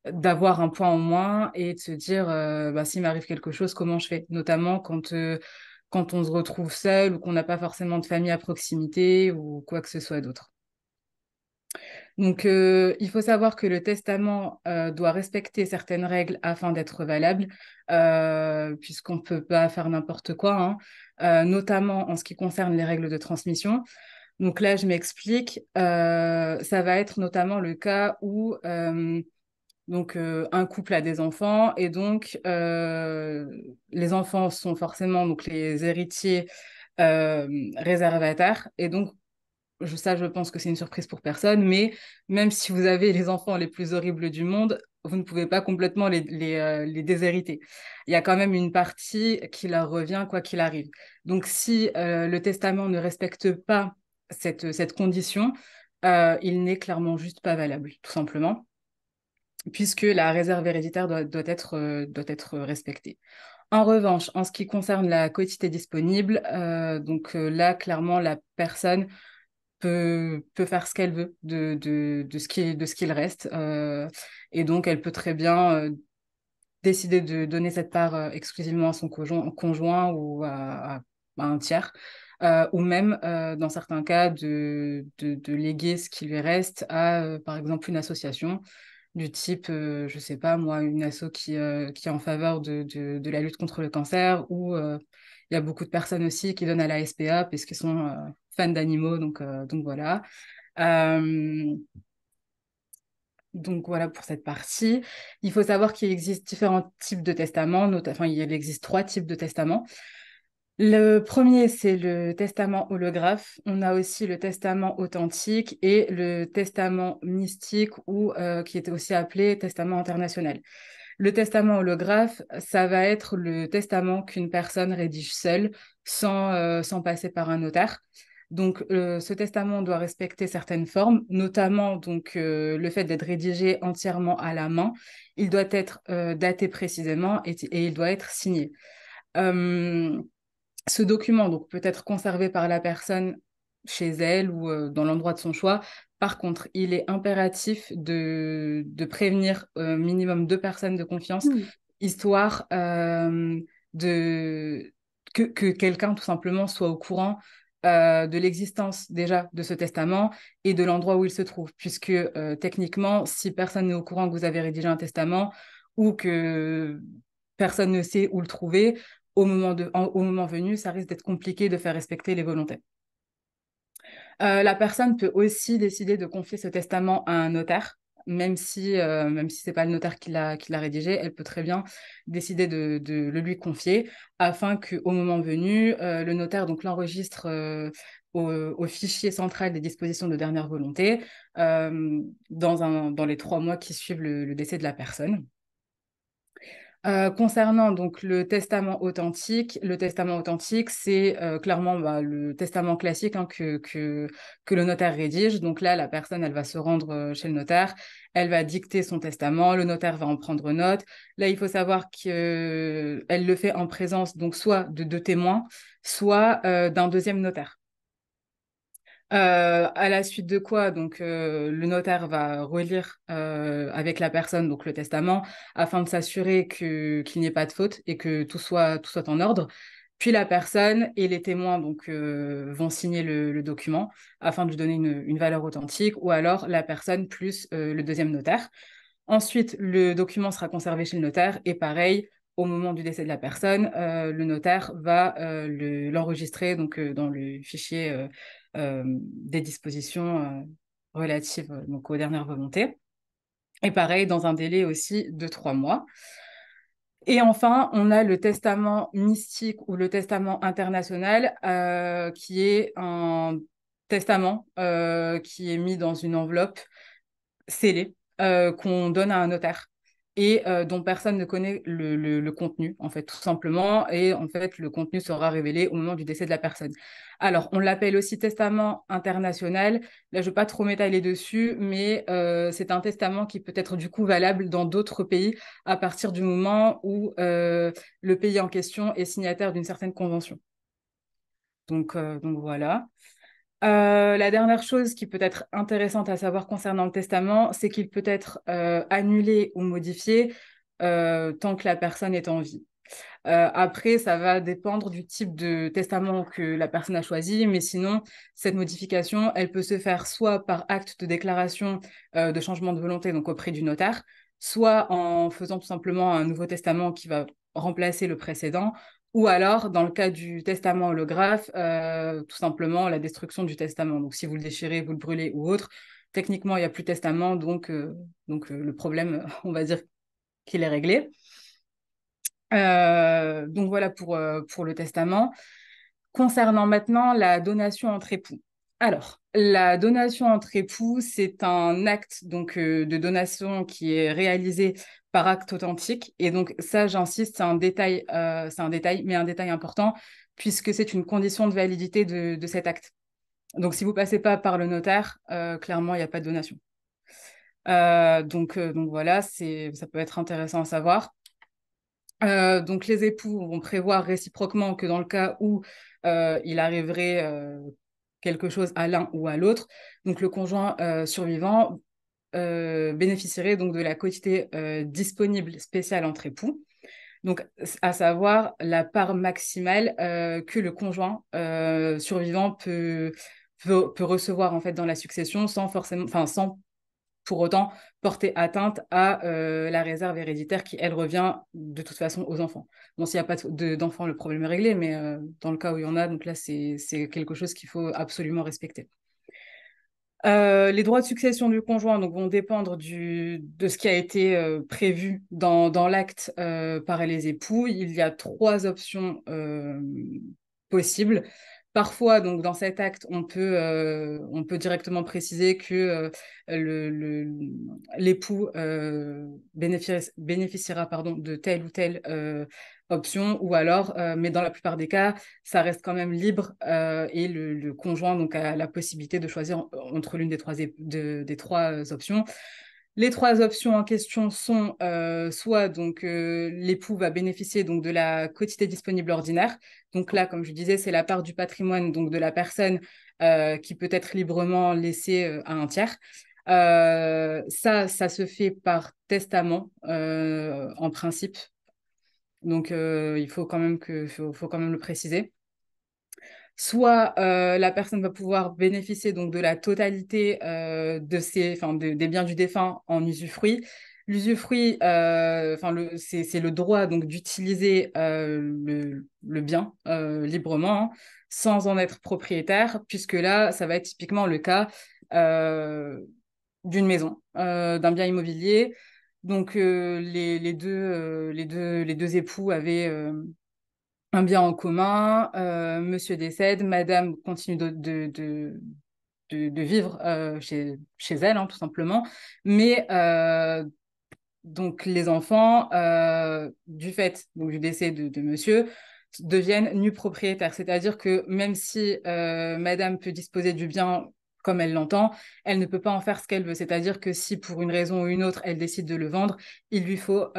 d'avoir un point en moins et de se dire, bah, s'il m'arrive quelque chose, comment je fais? Notamment quand on se retrouve seul ou qu'on n'a pas forcément de famille à proximité ou quoi que ce soit d'autre. Donc, il faut savoir que le testament doit respecter certaines règles afin d'être valable, puisqu'on ne peut pas faire n'importe quoi, hein, notamment en ce qui concerne les règles de transmission. Donc là, je m'explique. Ça va être notamment le cas où un couple a des enfants et donc les enfants sont forcément donc les héritiers réservataires et donc je pense que c'est une surprise pour personne, mais même si vous avez les enfants les plus horribles du monde, vous ne pouvez pas complètement les déshériter. Il y a quand même une partie qui leur revient quoi qu'il arrive. Donc si le testament ne respecte pas cette condition, il n'est clairement juste pas valable, tout simplement, puisque la réserve héréditaire doit être respectée. En revanche, en ce qui concerne la quotité disponible, là, clairement, la personne peut faire ce qu'elle veut de ce qu'il reste. Et donc, elle peut très bien décider de donner cette part exclusivement à son conjoint ou à un tiers. Ou même, dans certains cas, de léguer ce qui lui reste à, par exemple, une association du type, je sais pas moi, une asso qui est en faveur de la lutte contre le cancer, ou il y a beaucoup de personnes aussi qui donnent à la SPA parce qu'ils sont fans d'animaux, donc voilà. Euh, donc voilà pour cette partie. Il faut savoir qu'il existe différents types de testaments, enfin il existe 3 types de testaments. Le premier, c'est le testament holographe. On a aussi le testament authentique et le testament mystique, ou qui était aussi appelé testament international. Le testament holographe, ça va être le testament qu'une personne rédige seule, sans passer par un notaire. Donc, ce testament doit respecter certaines formes, notamment le fait d'être rédigé entièrement à la main. Il doit être daté précisément et il doit être signé. Euh, Ce document donc, peut être conservé par la personne chez elle ou dans l'endroit de son choix. Par contre, il est impératif de prévenir minimum 2 personnes de confiance, histoire de, que quelqu'un, tout simplement, soit au courant de l'existence déjà de ce testament et de l'endroit où il se trouve. Puisque techniquement, si personne n'est au courant que vous avez rédigé un testament ou que personne ne sait où le trouver, au moment venu, ça risque d'être compliqué de faire respecter les volontés. La personne peut aussi décider de confier ce testament à un notaire, même si c'est pas le notaire qui l'a rédigé, elle peut très bien décider de le lui confier, afin qu'au moment venu, le notaire donc l'enregistre au fichier central des dispositions de dernière volonté dans les 3 mois qui suivent le décès de la personne. Concernant donc le testament authentique, c'est clairement le testament classique que le notaire rédige. Donc là, la personne, elle va se rendre chez le notaire, elle va dicter son testament, le notaire va en prendre note. Là, il faut savoir qu'elle le fait en présence donc soit de 2 témoins, soit d'un deuxième notaire. À la suite de quoi, le notaire va relire avec la personne donc le testament afin de s'assurer qu'il n'y ait pas de faute et que tout soit en ordre. Puis la personne et les témoins vont signer le document afin de lui donner une valeur authentique, ou alors la personne plus le deuxième notaire. Ensuite, le document sera conservé chez le notaire et pareil, au moment du décès de la personne, le notaire va l'enregistrer dans le fichier des dispositions relatives aux dernières volontés. Et pareil, dans un délai aussi de 3 mois. Et enfin, on a le testament mystique ou le testament international, qui est un testament qui est mis dans une enveloppe scellé qu'on donne à un notaire et dont personne ne connaît le contenu, en fait, tout simplement. Et en fait, le contenu sera révélé au moment du décès de la personne. Alors, on l'appelle aussi testament international. Là, je ne vais pas trop m'étaler dessus, mais c'est un testament qui peut être du coup valable dans d'autres pays à partir du moment où le pays en question est signataire d'une certaine convention. Donc voilà. La dernière chose qui peut être intéressante à savoir concernant le testament, c'est qu'il peut être annulé ou modifié tant que la personne est en vie. Après, ça va dépendre du type de testament que la personne a choisi, mais sinon, cette modification, elle peut se faire soit par acte de déclaration de changement de volonté, donc auprès du notaire, soit en faisant tout simplement un nouveau testament qui va remplacer le précédent, ou alors, dans le cas du testament holographe, tout simplement la destruction du testament. Donc, si vous le déchirez, vous le brûlez ou autre, techniquement, il n'y a plus de testament, le problème, on va dire qu'il est réglé. Donc voilà pour le testament. Concernant maintenant la donation entre époux. Alors, la donation entre époux, c'est un acte de donation qui est réalisé par acte authentique. Et donc ça, j'insiste, c'est un détail, mais un détail important, puisque c'est une condition de validité de cet acte. Donc, si vous passez pas par le notaire, clairement, il n'y a pas de donation. Donc voilà, ça peut être intéressant à savoir. Donc, les époux vont prévoir réciproquement que dans le cas où il arriverait quelque chose à l'un ou à l'autre, donc le conjoint survivant bénéficierait donc de la quotité disponible spéciale entre époux. Donc, à savoir la part maximale que le conjoint survivant peut recevoir en fait dans la succession sans forcément, enfin sans pour autant porter atteinte à la réserve héréditaire qui, elle, revient de toute façon aux enfants. Bon, s'il n'y a pas d'enfants, le problème est réglé, mais dans le cas où il y en a, donc là, c'est quelque chose qu'il faut absolument respecter. Les droits de succession du conjoint donc, vont dépendre de ce qui a été prévu dans l'acte par les époux. Il y a 3 options possibles. Parfois, donc, dans cet acte, on peut directement préciser que l'époux bénéficiera pardon, de telle ou telle option, ou alors, mais dans la plupart des cas, ça reste quand même libre et le conjoint donc, a la possibilité de choisir entre l'une des trois options. Les 3 options en question sont soit donc l'époux va bénéficier donc de la quotité disponible ordinaire. Donc là, comme je disais, c'est la part du patrimoine donc de la personne qui peut être librement laissée à un tiers. Ça se fait par testament en principe. Donc il faut quand même faut quand même le préciser. Soit la personne va pouvoir bénéficier donc de la totalité des biens du défunt en usufruit. L'usufruit, c'est le droit donc d'utiliser le bien librement, hein, sans en être propriétaire, puisque là, ça va être typiquement le cas euh, d'une maison, d'un bien immobilier. Donc les deux époux avaient un bien en commun, monsieur décède, madame continue de vivre chez elle, hein, tout simplement. Mais donc les enfants, du fait donc, du décès de monsieur, deviennent nus propriétaires. C'est-à-dire que même si madame peut disposer du bien comme elle l'entend, elle ne peut pas en faire ce qu'elle veut. C'est-à-dire que si pour une raison ou une autre, elle décide de le vendre, il lui faut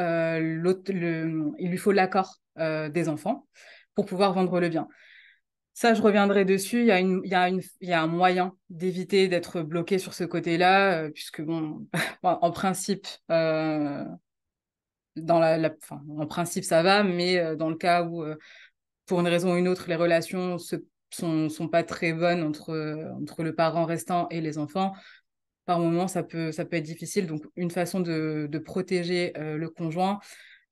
l'accord des enfants pour pouvoir vendre le bien. Ça, je reviendrai dessus. Il y a un moyen d'éviter d'être bloqué sur ce côté-là, puisque, bon, en principe, en principe, ça va, mais dans le cas où, pour une raison ou une autre, les relations sont pas très bonnes entre le parent restant et les enfants, par moment, ça peut être difficile. Donc, une façon de protéger le conjoint,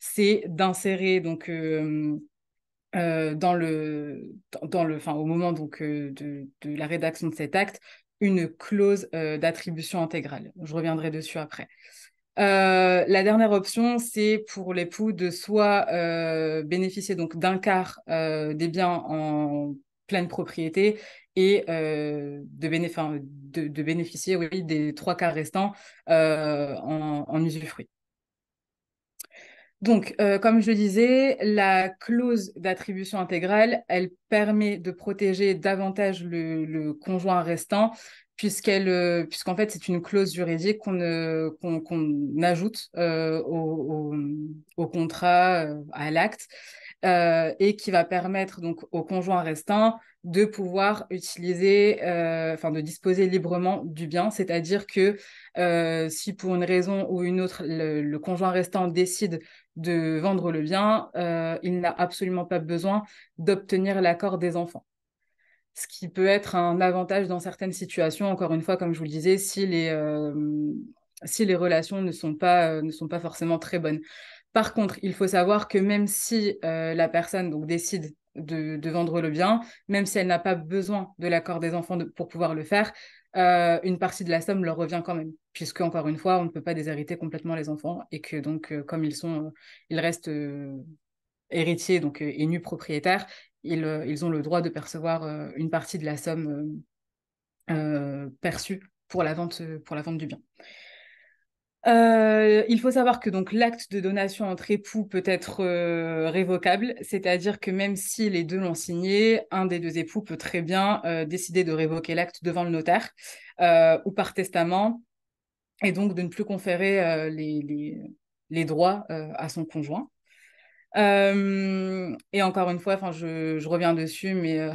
c'est d'insérer donc au moment donc de la rédaction de cet acte, une clause d'attribution intégrale. Je reviendrai dessus après. La dernière option, c'est pour l'époux de soit bénéficier donc d'un quart des biens en pleine propriété et de bénéficier oui, des 3 quarts restants en usufruit. Donc, comme je le disais, la clause d'attribution intégrale, elle permet de protéger davantage le conjoint restant, puisqu'en fait, c'est une clause juridique qu'on ajoute au contrat, à l'acte, et qui va permettre donc au conjoint restant de pouvoir utiliser, de disposer librement du bien, c'est-à-dire que si pour une raison ou une autre, le conjoint restant décide de vendre le bien, il n'a absolument pas besoin d'obtenir l'accord des enfants. Ce qui peut être un avantage dans certaines situations, encore une fois, comme je vous le disais, si les relations ne sont pas forcément très bonnes. Par contre, il faut savoir que même si la personne donc, décide de vendre le bien, même si elle n'a pas besoin de l'accord des enfants pour pouvoir le faire, une partie de la somme leur revient quand même, puisque encore une fois, on ne peut pas déshériter complètement les enfants et que donc, comme ils restent héritiers donc, et nus propriétaires, ils ont le droit de percevoir une partie de la somme perçue pour la vente du bien. Il faut savoir que donc l'acte de donation entre époux peut être révocable, c'est-à-dire que même si les deux l'ont signé, un des deux époux peut très bien décider de révoquer l'acte devant le notaire ou par testament, et donc de ne plus conférer les droits à son conjoint. Et encore une fois, enfin, je reviens dessus, mais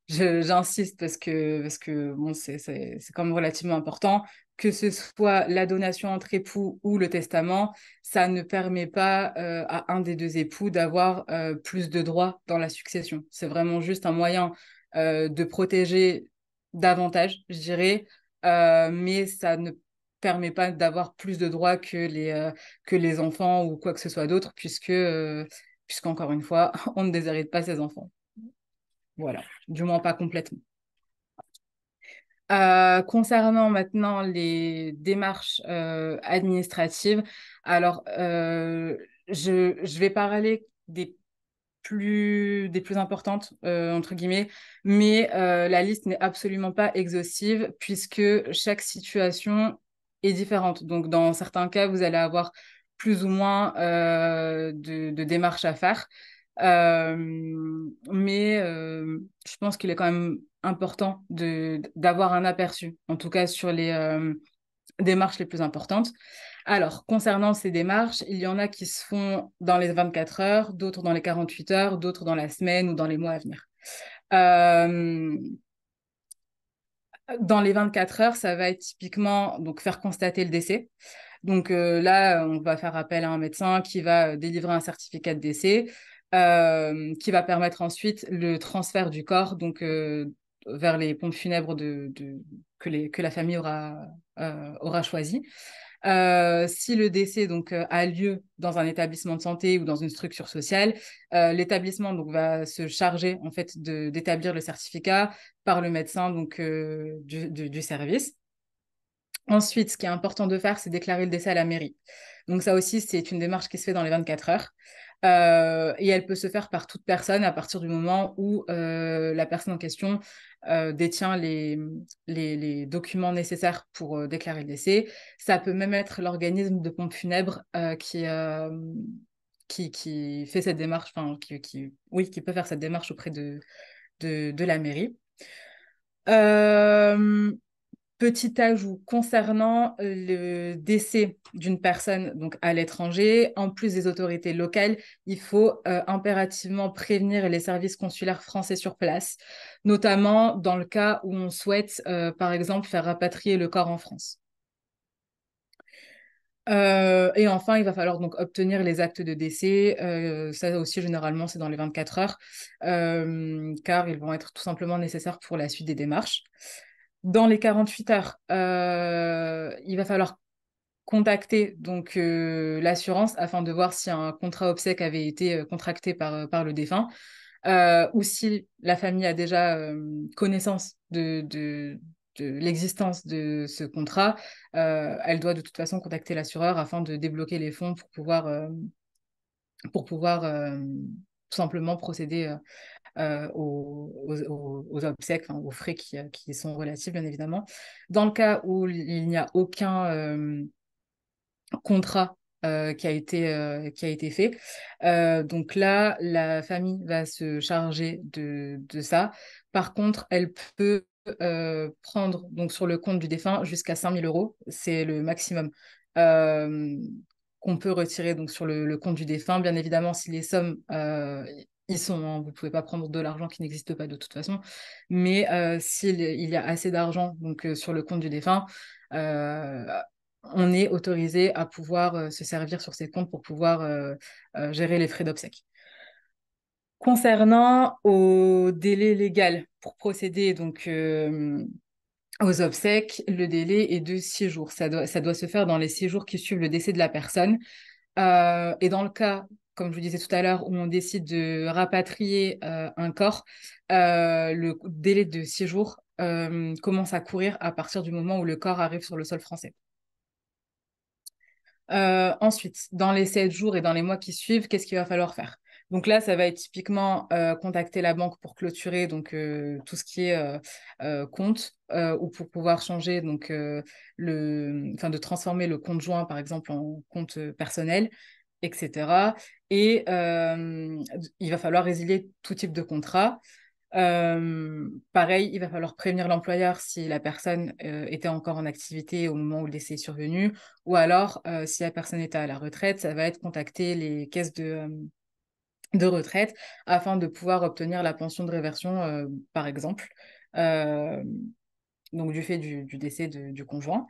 j'insiste parce que bon, c'est quand même relativement important. Que ce soit la donation entre époux ou le testament, ça ne permet pas à un des deux époux d'avoir plus de droits dans la succession. C'est vraiment juste un moyen de protéger davantage, je dirais, mais ça ne permet pas d'avoir plus de droits que les enfants ou quoi que ce soit d'autre, puisqu'encore une fois, on ne déshérite pas ses enfants. Voilà, du moins pas complètement. Concernant maintenant les démarches administratives, alors je vais parler des plus importantes, entre guillemets, mais la liste n'est absolument pas exhaustive puisque chaque situation est différente. Donc, dans certains cas, vous allez avoir plus ou moins de démarches à faire. Mais je pense qu'il est quand même important d'avoir un aperçu, en tout cas sur les démarches les plus importantes. Alors, concernant ces démarches, il y en a qui se font dans les 24 heures, d'autres dans les 48 heures, d'autres dans la semaine ou dans les mois à venir. Dans les 24 heures, ça va être typiquement donc, faire constater le décès. Donc là, on va faire appel à un médecin qui va délivrer un certificat de décès, qui va permettre ensuite le transfert du corps donc, vers les pompes funèbres que la famille aura choisi. Si le décès donc a lieu dans un établissement de santé ou dans une structure sociale, l'établissement donc va se charger en fait d'établir le certificat par le médecin donc du service. Ensuite, ce qui est important de faire, c'est déclarer le décès à la mairie. Donc ça aussi, c'est une démarche qui se fait dans les 24 heures. Et elle peut se faire par toute personne à partir du moment où la personne en question détient les documents nécessaires pour déclarer le décès. Ça peut même être l'organisme de pompe funèbre qui fait cette démarche, enfin, oui, qui peut faire cette démarche auprès de la mairie. Petit ajout concernant le décès d'une personne donc à l'étranger, en plus des autorités locales, il faut impérativement prévenir les services consulaires français sur place, notamment dans le cas où on souhaite, par exemple, faire rapatrier le corps en France. Et enfin, il va falloir donc obtenir les actes de décès. Ça aussi, généralement, c'est dans les 24 heures, car ils vont être tout simplement nécessaires pour la suite des démarches. Dans les 48 heures, il va falloir contacter donc l'assurance afin de voir si un contrat obsèque avait été contracté par le défunt ou si la famille a déjà connaissance de l'existence de ce contrat. Elle doit de toute façon contacter l'assureur afin de débloquer les fonds pour pouvoir tout simplement procéder aux obsèques, enfin, aux frais qui sont relatifs, bien évidemment. Dans le cas où il n'y a aucun contrat qui a été fait, donc là, la famille va se charger de ça. Par contre, elle peut prendre donc, sur le compte du défunt jusqu'à 5 000 euros. C'est le maximum. Qu'on peut retirer donc, sur le compte du défunt. Bien évidemment, si les sommes ils sont, hein, vous ne pouvez pas prendre de l'argent qui n'existe pas de toute façon, mais s'il y a assez d'argent donc sur le compte du défunt, on est autorisé à pouvoir se servir sur ces comptes pour pouvoir gérer les frais d'obsèques. Concernant au délai légal pour procéder donc aux obsèques, le délai est de 6 jours. Ça doit se faire dans les 6 jours qui suivent le décès de la personne. Et dans le cas, comme je vous disais tout à l'heure, où on décide de rapatrier un corps, le délai de 6 jours commence à courir à partir du moment où le corps arrive sur le sol français. Ensuite, dans les 7 jours et dans les mois qui suivent, qu'est-ce qu'il va falloir faire? Donc là, ça va être typiquement contacter la banque pour clôturer donc, tout ce qui est compte ou pour pouvoir changer donc, de transformer le compte joint, par exemple, en compte personnel, etc. Et il va falloir résilier tout type de contrat. Pareil, il va falloir prévenir l'employeur si la personne était encore en activité au moment où le décès est survenu, ou alors si la personne était à la retraite, ça va être contacter les caisses de retraite afin de pouvoir obtenir la pension de réversion, par exemple, euh, donc du fait du décès du conjoint.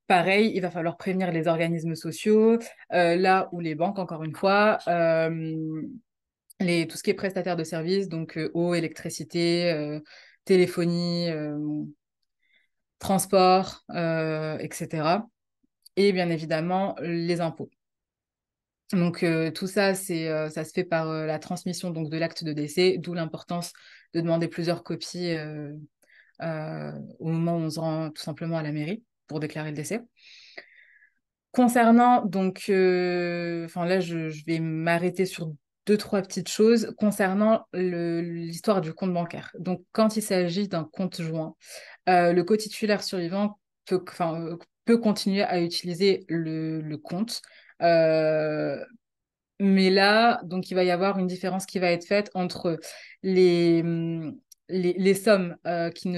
Pareil, il va falloir prévenir les organismes sociaux, là où les banques, encore une fois, tout ce qui est prestataire de services, donc eau, électricité, téléphonie, transport, etc. Et bien évidemment, les impôts. Donc tout ça, ça se fait par la transmission donc, de l'acte de décès, d'où l'importance de demander plusieurs copies au moment où on se rend tout simplement à la mairie pour déclarer le décès. Concernant, donc, là, je vais m'arrêter sur deux, trois petites choses concernant l'histoire du compte bancaire. Donc, quand il s'agit d'un compte joint, le cotitulaire survivant peut continuer à utiliser le compte. Euh, mais là, donc, il va y avoir une différence qui va être faite entre les, hum, les sommes qui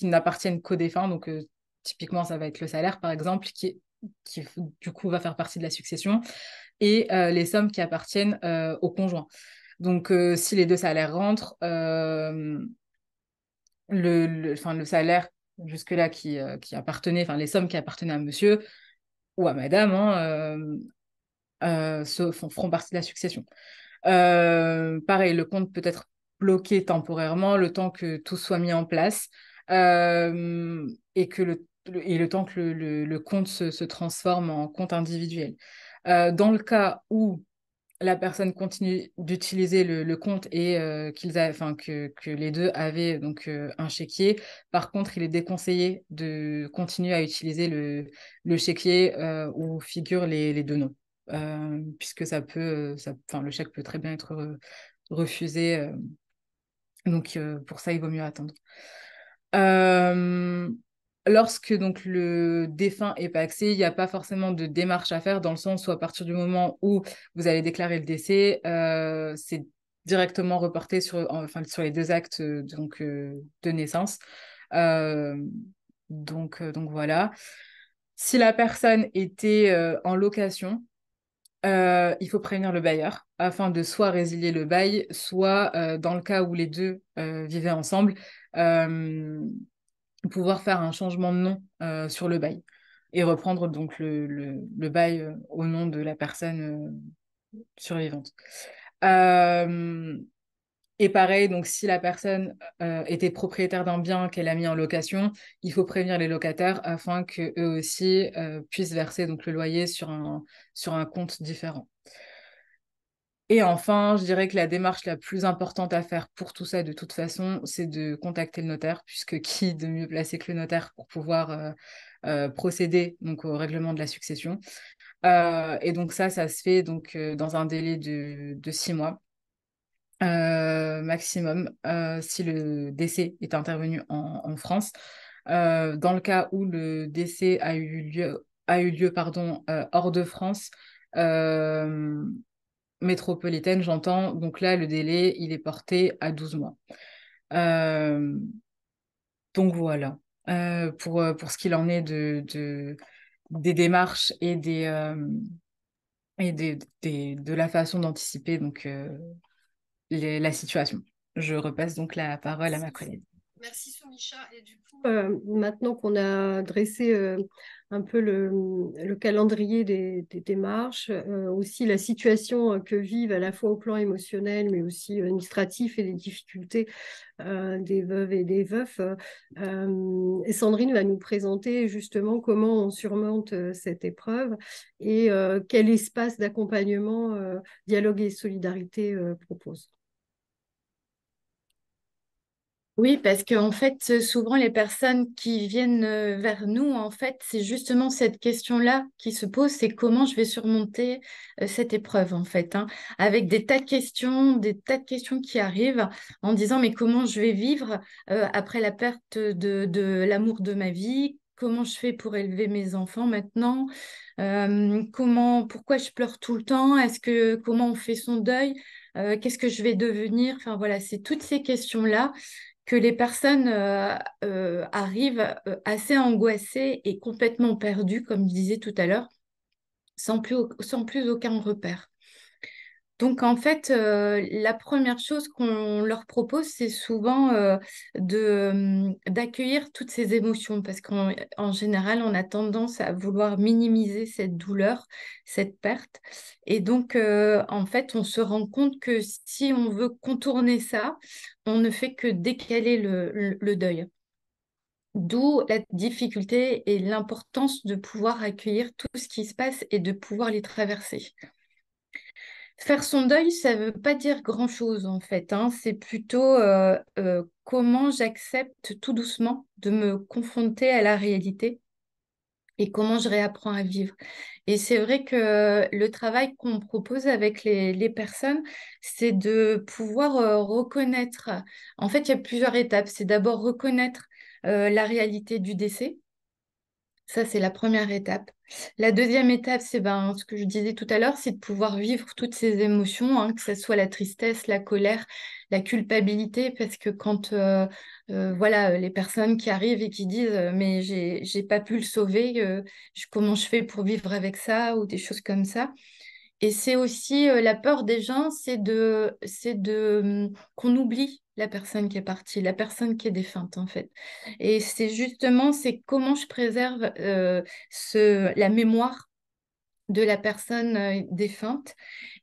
n'appartiennent qu'aux défunts. Donc, typiquement, ça va être le salaire, par exemple, qui du coup va faire partie de la succession, et les sommes qui appartiennent au conjoint. Donc, si les deux salaires rentrent, le salaire jusque-là qui appartenait, enfin les sommes qui appartenaient à monsieur ou à madame, hein, feront partie de la succession. Pareil, le compte peut être bloqué temporairement le temps que tout soit mis en place et le temps que le compte se transforme en compte individuel. Dans le cas où la personne continue d'utiliser le compte et que les deux avaient donc un chéquier. Par contre, il est déconseillé de continuer à utiliser le chéquier où figurent les deux noms. Puisque le chèque peut très bien être refusé. Donc, pour ça, il vaut mieux attendre. Euh, Lorsque donc le défunt est pacsé, il n'y a pas forcément de démarche à faire dans le sens où à partir du moment où vous allez déclarer le décès, c'est directement reporté sur les deux actes de naissance. Euh, donc voilà. Si la personne était en location, il faut prévenir le bailleur afin de soit résilier le bail, soit dans le cas où les deux vivaient ensemble, euh, pouvoir faire un changement de nom sur le bail et reprendre donc le bail au nom de la personne survivante. Euh, et pareil, donc si la personne était propriétaire d'un bien qu'elle a mis en location, il faut prévenir les locataires afin qu'eux aussi puissent verser donc, le loyer sur un compte différent. Et enfin, je dirais que la démarche la plus importante à faire pour tout ça, de toute façon, c'est de contacter le notaire, puisque qui de mieux placé que le notaire pour pouvoir procéder donc, au règlement de la succession. Et donc ça se fait donc, dans un délai de 6 mois maximum, si le décès est intervenu en France. Dans le cas où le décès a eu lieu pardon, hors de France, métropolitaine, j'entends. Donc là, le délai, il est porté à 12 mois. Euh, donc voilà. Pour ce qu'il en est des démarches et de la façon d'anticiper donc, la situation. Je repasse donc la parole à ma collègue. Merci Soumisha. Et du coup, maintenant qu'on a dressé un peu le calendrier des démarches, aussi la situation que vivent à la fois au plan émotionnel, mais aussi administratif et les difficultés des veuves et des veufs, et Sandrine va nous présenter justement comment on surmonte cette épreuve et quel espace d'accompagnement Dialogue et Solidarité propose. Oui, parce qu'en fait, souvent les personnes qui viennent vers nous, en fait, c'est justement cette question-là qui se pose, c'est comment je vais surmonter cette épreuve, en fait, hein, avec des tas de questions qui arrivent en disant, mais comment je vais vivre après la perte de l'amour de ma vie? Comment je fais pour élever mes enfants maintenant? Pourquoi je pleure tout le temps? Comment on fait son deuil? Qu'est-ce que je vais devenir? Enfin voilà, c'est toutes ces questions-là que les personnes arrivent assez angoissées et complètement perdues, comme je disais tout à l'heure, sans plus aucun repère. Donc, en fait, la première chose qu'on leur propose, c'est souvent d'accueillir toutes ces émotions, parce qu'en général, on a tendance à vouloir minimiser cette douleur, cette perte. Et donc, en fait, on se rend compte que si on veut contourner ça, on ne fait que décaler le deuil. D'où la difficulté et l'importance de pouvoir accueillir tout ce qui se passe et de pouvoir les traverser. Faire son deuil, ça ne veut pas dire grand-chose en fait, hein. C'est plutôt comment j'accepte tout doucement de me confronter à la réalité et comment je réapprends à vivre. Et c'est vrai que le travail qu'on propose avec les personnes, c'est de pouvoir reconnaître. En fait, il y a plusieurs étapes. C'est d'abord reconnaître la réalité du décès. Ça, c'est la première étape. La deuxième étape, c'est ce que je disais tout à l'heure, c'est de pouvoir vivre toutes ces émotions, hein, que ce soit la tristesse, la colère, la culpabilité, parce que quand voilà, les personnes qui arrivent et qui disent mais j'ai pas pu le sauver, comment je fais pour vivre avec ça, ou des choses comme ça. Et c'est aussi la peur des gens, qu'on oublie la personne qui est partie, la personne qui est défunte en fait. Et c'est justement, c'est comment je préserve la mémoire de la personne défunte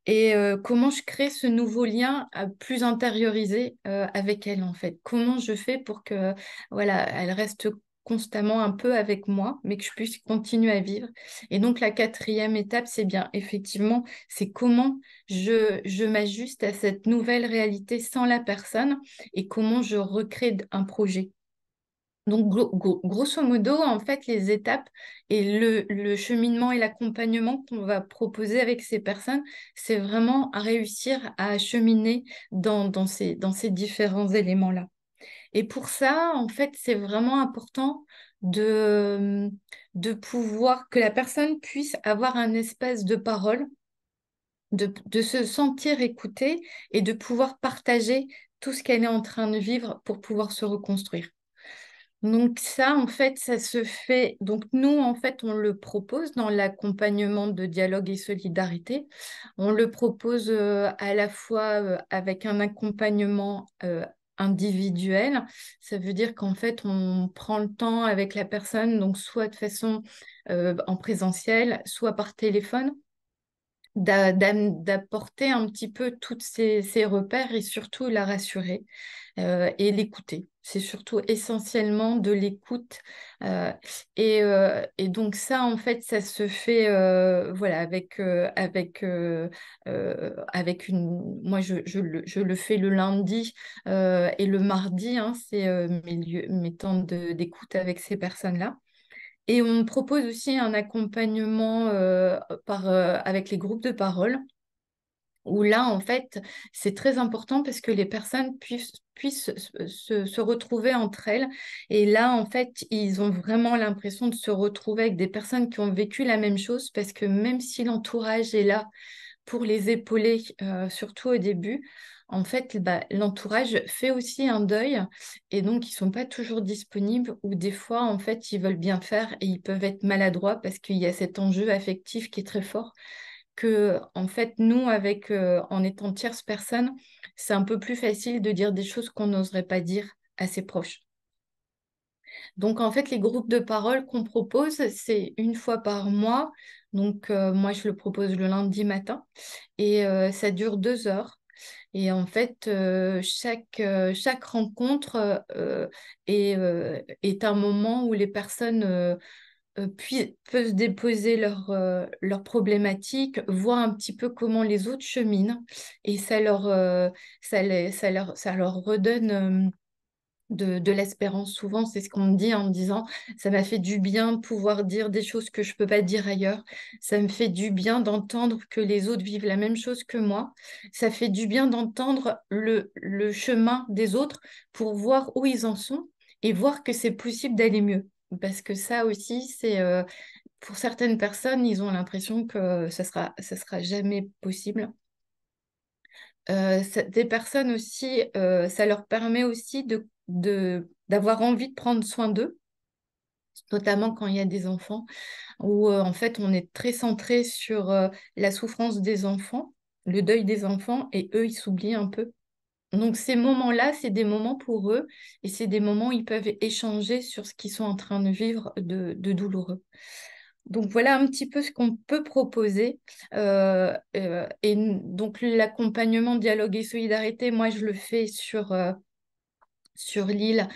et comment je crée ce nouveau lien plus intériorisé avec elle en fait. Comment je fais pour que voilà, elle reste constamment un peu avec moi, mais que je puisse continuer à vivre. Et donc la quatrième étape, c'est bien effectivement, c'est comment je m'ajuste à cette nouvelle réalité sans la personne et comment je recrée un projet. Donc, grosso modo, en fait, les étapes et le cheminement et l'accompagnement qu'on va proposer avec ces personnes, c'est vraiment à réussir à cheminer dans ces différents éléments-là. Et pour ça, en fait, c'est vraiment important de pouvoir que la personne puisse avoir un espace de parole, de se sentir écoutée et de pouvoir partager tout ce qu'elle est en train de vivre pour pouvoir se reconstruire. Donc ça, en fait, ça se fait. Donc nous, en fait, on le propose dans l'accompagnement de dialogue et solidarité. On le propose à la fois avec un accompagnement individuel. Ça veut dire qu'en fait, on prend le temps avec la personne, donc soit de façon en présentiel, soit par téléphone d'apporter un petit peu tous ces repères et surtout la rassurer et l'écouter. C'est surtout essentiellement de l'écoute. euh, et donc ça, en fait, ça se fait voilà, avec une... Moi, je le fais le lundi et le mardi, hein, c'est mes temps d'écoute avec ces personnes-là. Et on propose aussi un accompagnement avec les groupes de parole, où là, en fait, c'est très important parce que les personnes puissent se retrouver entre elles. Et là, en fait, ils ont vraiment l'impression de se retrouver avec des personnes qui ont vécu la même chose, parce que même si l'entourage est là pour les épauler, surtout au début, en fait, l'entourage fait aussi un deuil et donc ils sont pas toujours disponibles ou des fois, en fait, ils veulent bien faire et ils peuvent être maladroits parce qu'il y a cet enjeu affectif qui est très fort que, en fait, nous, en étant tierce personne, c'est un peu plus facile de dire des choses qu'on n'oserait pas dire à ses proches. Donc, en fait, les groupes de parole qu'on propose, c'est une fois par mois. Donc, moi, je le propose le lundi matin et ça dure 2 heures. Et en fait, chaque rencontre est un moment où les personnes peuvent déposer leurs problématiques, voir un petit peu comment les autres cheminent. Et ça leur redonne de l'espérance. Souvent, c'est ce qu'on me dit en me disant, ça m'a fait du bien de pouvoir dire des choses que je peux pas dire ailleurs. Ça me fait du bien d'entendre que les autres vivent la même chose que moi. Ça fait du bien d'entendre le chemin des autres pour voir où ils en sont et voir que c'est possible d'aller mieux. Parce que ça aussi, pour certaines personnes, ils ont l'impression que ça sera jamais possible. Des personnes aussi, ça leur permet aussi d'avoir envie de prendre soin d'eux, notamment quand il y a des enfants, où en fait on est très centré sur la souffrance des enfants, le deuil des enfants, et eux, ils s'oublient un peu. Donc ces moments-là, c'est des moments pour eux, et c'est des moments où ils peuvent échanger sur ce qu'ils sont en train de vivre de douloureux. Donc voilà un petit peu ce qu'on peut proposer. Donc l'accompagnement, dialogue et solidarité, moi je le fais sur l'île,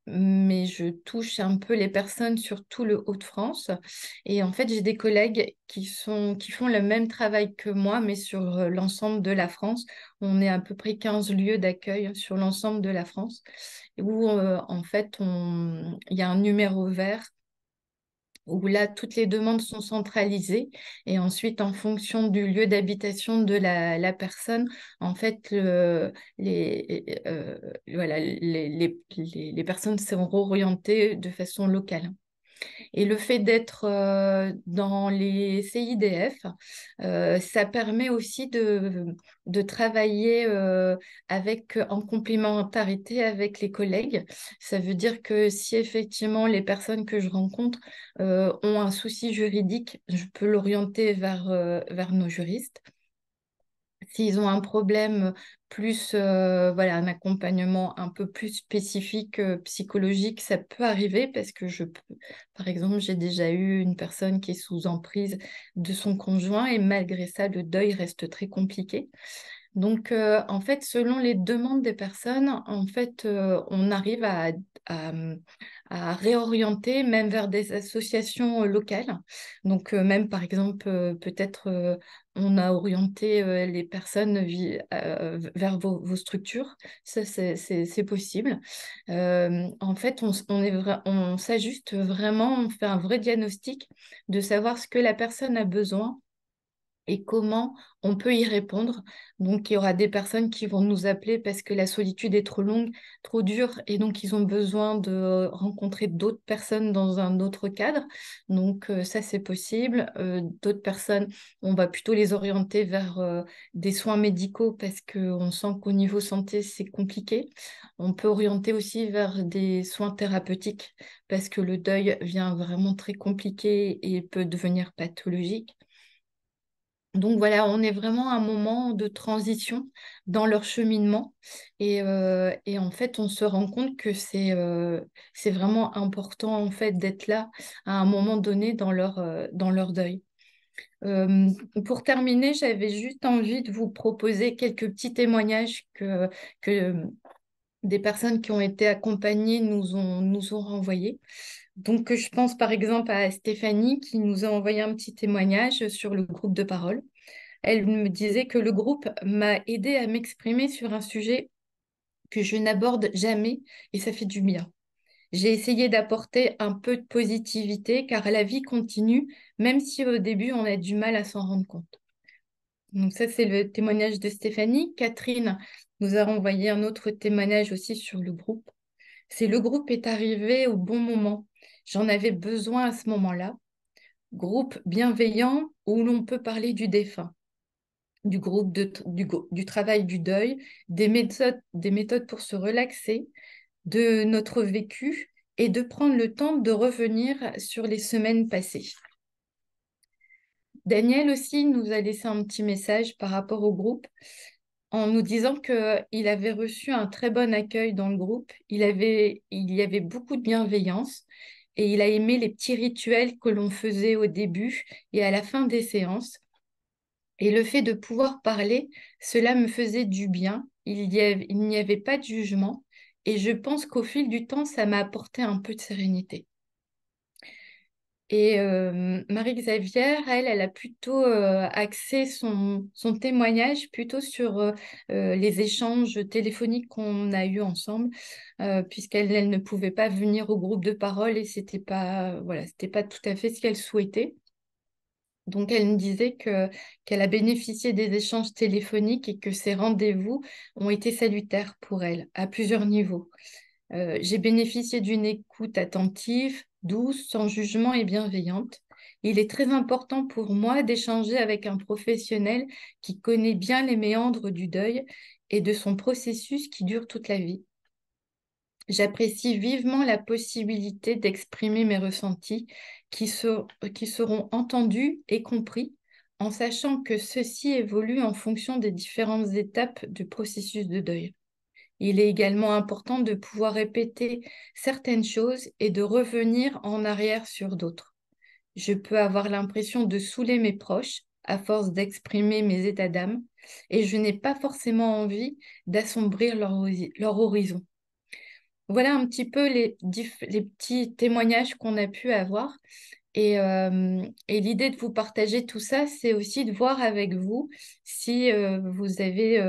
mais je touche un peu les personnes sur tout le Hauts-de-France. Et en fait, j'ai des collègues qui font le même travail que moi, mais sur l'ensemble de la France. On est à peu près 15 lieux d'accueil sur l'ensemble de la France, où en fait, il y a un numéro vert où là, toutes les demandes sont centralisées et ensuite, en fonction du lieu d'habitation de la personne, en fait, voilà, les personnes seront orientées de façon locale. Et le fait d'être dans les CIDF, ça permet aussi de travailler en complémentarité avec les collègues. Ça veut dire que si effectivement les personnes que je rencontre ont un souci juridique, je peux l'orienter vers nos juristes. S'ils ont un problème plus, voilà, un accompagnement un peu plus spécifique, psychologique, ça peut arriver parce que par exemple, j'ai déjà eu une personne qui est sous emprise de son conjoint et malgré ça, le deuil reste très compliqué. Donc, en fait, selon les demandes des personnes, en fait, on arrive à, à réorienter même vers des associations locales. Donc, même par exemple, peut-être on a orienté les personnes vers vos structures. Ça, c'est possible. En fait, on s'ajuste vraiment, on fait un vrai diagnostic de savoir ce que la personne a besoin et comment on peut y répondre. Donc, il y aura des personnes qui vont nous appeler parce que la solitude est trop longue, trop dure, et donc ils ont besoin de rencontrer d'autres personnes dans un autre cadre. Donc, ça, c'est possible. D'autres personnes, on va plutôt les orienter vers des soins médicaux parce qu'on sent qu'au niveau santé, c'est compliqué. On peut orienter aussi vers des soins thérapeutiques parce que le deuil vient vraiment très compliqué et peut devenir pathologique. Donc voilà, on est vraiment à un moment de transition dans leur cheminement et en fait, on se rend compte que c'est vraiment important en fait d'être là à un moment donné dans leur deuil. Euh, pour terminer, j'avais juste envie de vous proposer quelques petits témoignages que des personnes qui ont été accompagnées nous ont renvoyés. Donc, je pense par exemple à Stéphanie qui nous a envoyé un petit témoignage sur le groupe de parole. Elle me disait que le groupe m'a aidé à m'exprimer sur un sujet que je n'aborde jamais et ça fait du bien. J'ai essayé d'apporter un peu de positivité car la vie continue, même si au début on a du mal à s'en rendre compte. Donc ça, c'est le témoignage de Stéphanie. Catherine nous a renvoyé un autre témoignage aussi sur le groupe. C'est le groupe est arrivé au bon moment. J'en avais besoin à ce moment-là. Groupe bienveillant où l'on peut parler du défunt, du groupe du travail du deuil, des méthodes pour se relaxer, de notre vécu et de prendre le temps de revenir sur les semaines passées. Daniel aussi nous a laissé un petit message par rapport au groupe en nous disant qu'il avait reçu un très bon accueil dans le groupe, il y avait beaucoup de bienveillance et il a aimé les petits rituels que l'on faisait au début et à la fin des séances. Et le fait de pouvoir parler, cela me faisait du bien. Il n'y avait pas de jugement. Et je pense qu'au fil du temps, ça m'a apporté un peu de sérénité. Et Marie-Xavière, elle a plutôt axé son témoignage plutôt sur les échanges téléphoniques qu'on a eus ensemble, puisqu'elle ne pouvait pas venir au groupe de parole et c'était pas tout à fait ce qu'elle souhaitait. Donc, elle me disait qu'elle a bénéficié des échanges téléphoniques et que ces rendez-vous ont été salutaires pour elle à plusieurs niveaux. J'ai bénéficié d'une écoute attentive, douce, sans jugement et bienveillante. Il est très important pour moi d'échanger avec un professionnel qui connaît bien les méandres du deuil et de son processus qui dure toute la vie. J'apprécie vivement la possibilité d'exprimer mes ressentis qui seront entendus et compris en sachant que ceux-ci évoluent en fonction des différentes étapes du processus de deuil. Il est également important de pouvoir répéter certaines choses et de revenir en arrière sur d'autres. Je peux avoir l'impression de saouler mes proches à force d'exprimer mes états d'âme et je n'ai pas forcément envie d'assombrir leur horizon. Voilà un petit peu les petits témoignages qu'on a pu avoir. Et l'idée de vous partager tout ça, c'est aussi de voir avec vous si vous avez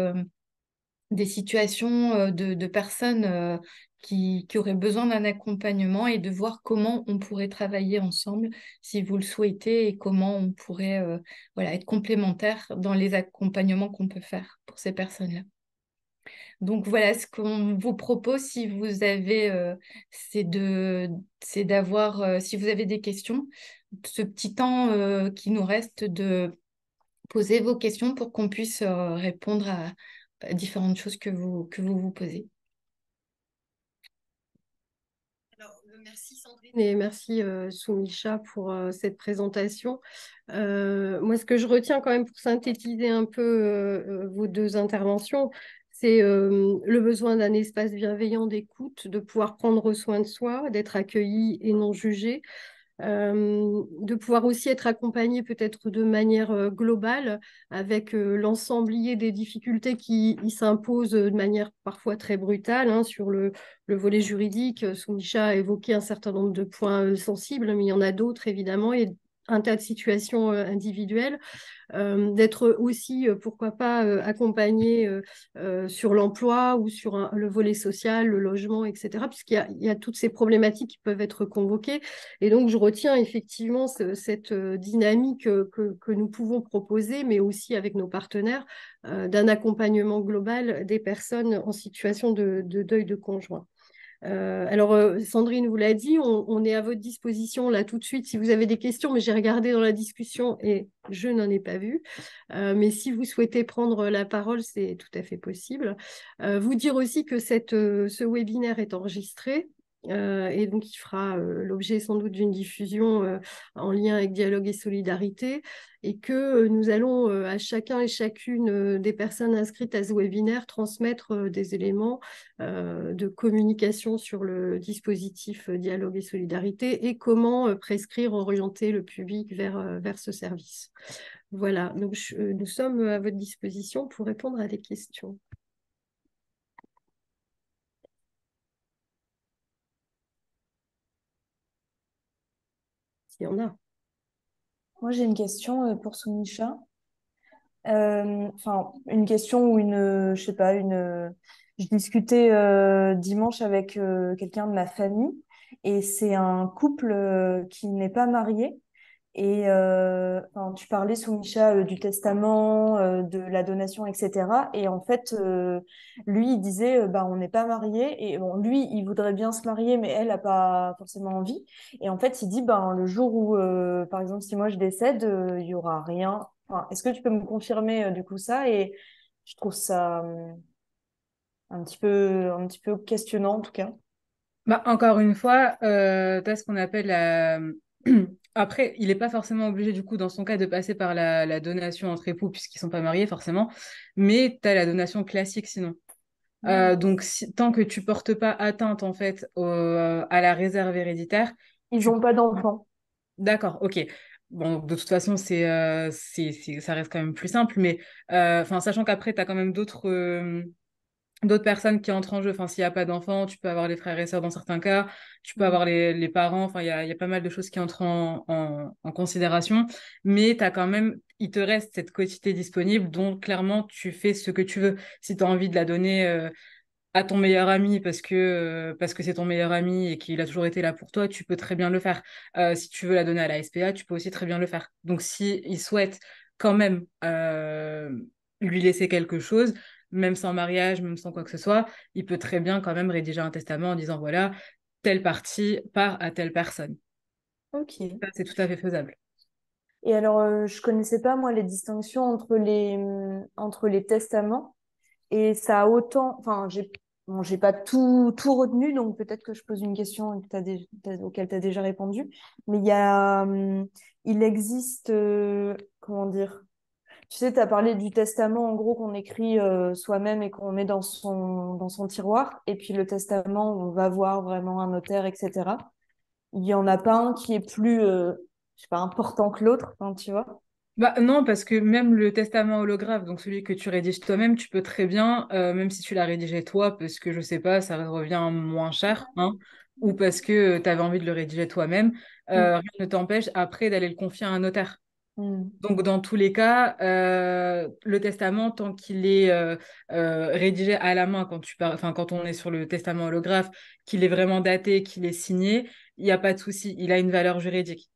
des situations de personnes qui auraient besoin d'un accompagnement et de voir comment on pourrait travailler ensemble si vous le souhaitez et comment on pourrait être complémentaires dans les accompagnements qu'on peut faire pour ces personnes-là. Donc voilà, ce qu'on vous propose si vous avez, c'est d'avoir, si vous avez des questions, ce petit temps qui nous reste de poser vos questions pour qu'on puisse répondre à différentes choses que vous posez. Alors, merci Sandrine et merci Soumisha pour cette présentation. Moi, ce que je retiens quand même pour synthétiser un peu vos deux interventions, c'est le besoin d'un espace bienveillant d'écoute, de pouvoir prendre soin de soi, d'être accueilli et non jugé, de pouvoir aussi être accompagné peut-être de manière globale avec l'ensemblier des difficultés qui s'imposent de manière parfois très brutale hein, sur le volet juridique. Soumisha a évoqué un certain nombre de points sensibles, mais il y en a d'autres évidemment et un tas de situations individuelles. D'être aussi, pourquoi pas, accompagné sur l'emploi ou sur le volet social, le logement, etc., puisqu'il y a toutes ces problématiques qui peuvent être convoquées. Et donc, je retiens effectivement cette dynamique que nous pouvons proposer, mais aussi avec nos partenaires, d'un accompagnement global des personnes en situation de deuil de conjoint. Alors, Sandrine vous l'a dit, on est à votre disposition là tout de suite si vous avez des questions, mais j'ai regardé dans la discussion et je n'en ai pas vu. Mais si vous souhaitez prendre la parole, c'est tout à fait possible. Vous dire aussi que ce webinaire est enregistré. Et donc, il fera l'objet sans doute d'une diffusion en lien avec Dialogue et Solidarité et que nous allons à chacun et chacune des personnes inscrites à ce webinaire transmettre des éléments de communication sur le dispositif Dialogue et Solidarité et comment prescrire, orienter le public vers ce service. Voilà, donc nous sommes à votre disposition pour répondre à des questions. S'il y en a. Moi, j'ai une question pour Soumisha. Enfin, une question ou je sais pas, je discutais dimanche avec quelqu'un de ma famille et c'est un couple qui n'est pas marié. Et enfin, tu parlais, Soumisha, du testament, de la donation, etc. Et en fait, lui, il disait, bah, on n'est pas mariés. Et bon, lui, il voudrait bien se marier, mais elle n'a pas forcément envie. Et en fait, il dit, ben, le jour où, par exemple, si moi je décède, il y aura rien. Enfin, est-ce que tu peux me confirmer du coup ça? Et je trouve ça un petit peu questionnant en tout cas. Bah, encore une fois, tu as ce qu'on appelle la... Après, il n'est pas forcément obligé, du coup, dans son cas, de passer par la donation entre époux, puisqu'ils ne sont pas mariés, forcément. Mais tu as la donation classique, sinon. Donc, tant que tu portes pas atteinte, en fait, à la réserve héréditaire, Ils tu... n'ont pas d'enfants. D'accord, ok. Bon, de toute façon, ça reste quand même plus simple, mais enfin, sachant qu'après, tu as quand même d'autres d'autres personnes qui entrent en jeu. Enfin, s'il n'y a pas d'enfants, tu peux avoir les frères et sœurs dans certains cas, tu peux Mm. avoir les parents. Enfin, il y a pas mal de choses qui entrent en considération. Mais t'as quand même, il te reste cette quotité disponible, donc clairement, tu fais ce que tu veux. Si tu as envie de la donner à ton meilleur ami parce que c'est ton meilleur ami et qu'il a toujours été là pour toi, tu peux très bien le faire. Si tu veux la donner à la SPA, tu peux aussi très bien le faire. Donc, si il souhaite quand même lui laisser quelque chose, même sans mariage, même sans quoi que ce soit, il peut très bien quand même rédiger un testament en disant, voilà, telle partie part à telle personne. Ok. Ça, c'est tout à fait faisable. Et alors, je connaissais pas, moi, les distinctions entre les testaments. Et ça a autant, enfin, j'ai pas tout retenu, donc peut-être que je pose une question que auquel tu as déjà répondu. Mais il existe, comment dire, tu sais, tu as parlé du testament, en gros, qu'on écrit soi-même et qu'on met dans son tiroir. Et puis le testament, où on va voir vraiment un notaire, etc. Il y en a pas un qui est plus, je sais pas, important que l'autre, enfin, tu vois. Bah, non, parce que même le testament holographe, donc celui que tu rédiges toi-même, tu peux très bien, même si tu l'as rédigé toi, parce que je sais pas, ça revient moins cher, hein, ou parce que tu avais envie de le rédiger toi-même, Mm. rien ne t'empêche après d'aller le confier à un notaire. Mm. Donc, dans tous les cas, le testament, tant qu'il est rédigé à la main, enfin, quand on est sur le testament holographe, qu'il est vraiment daté, qu'il est signé, il n'y a pas de souci, il a une valeur juridique.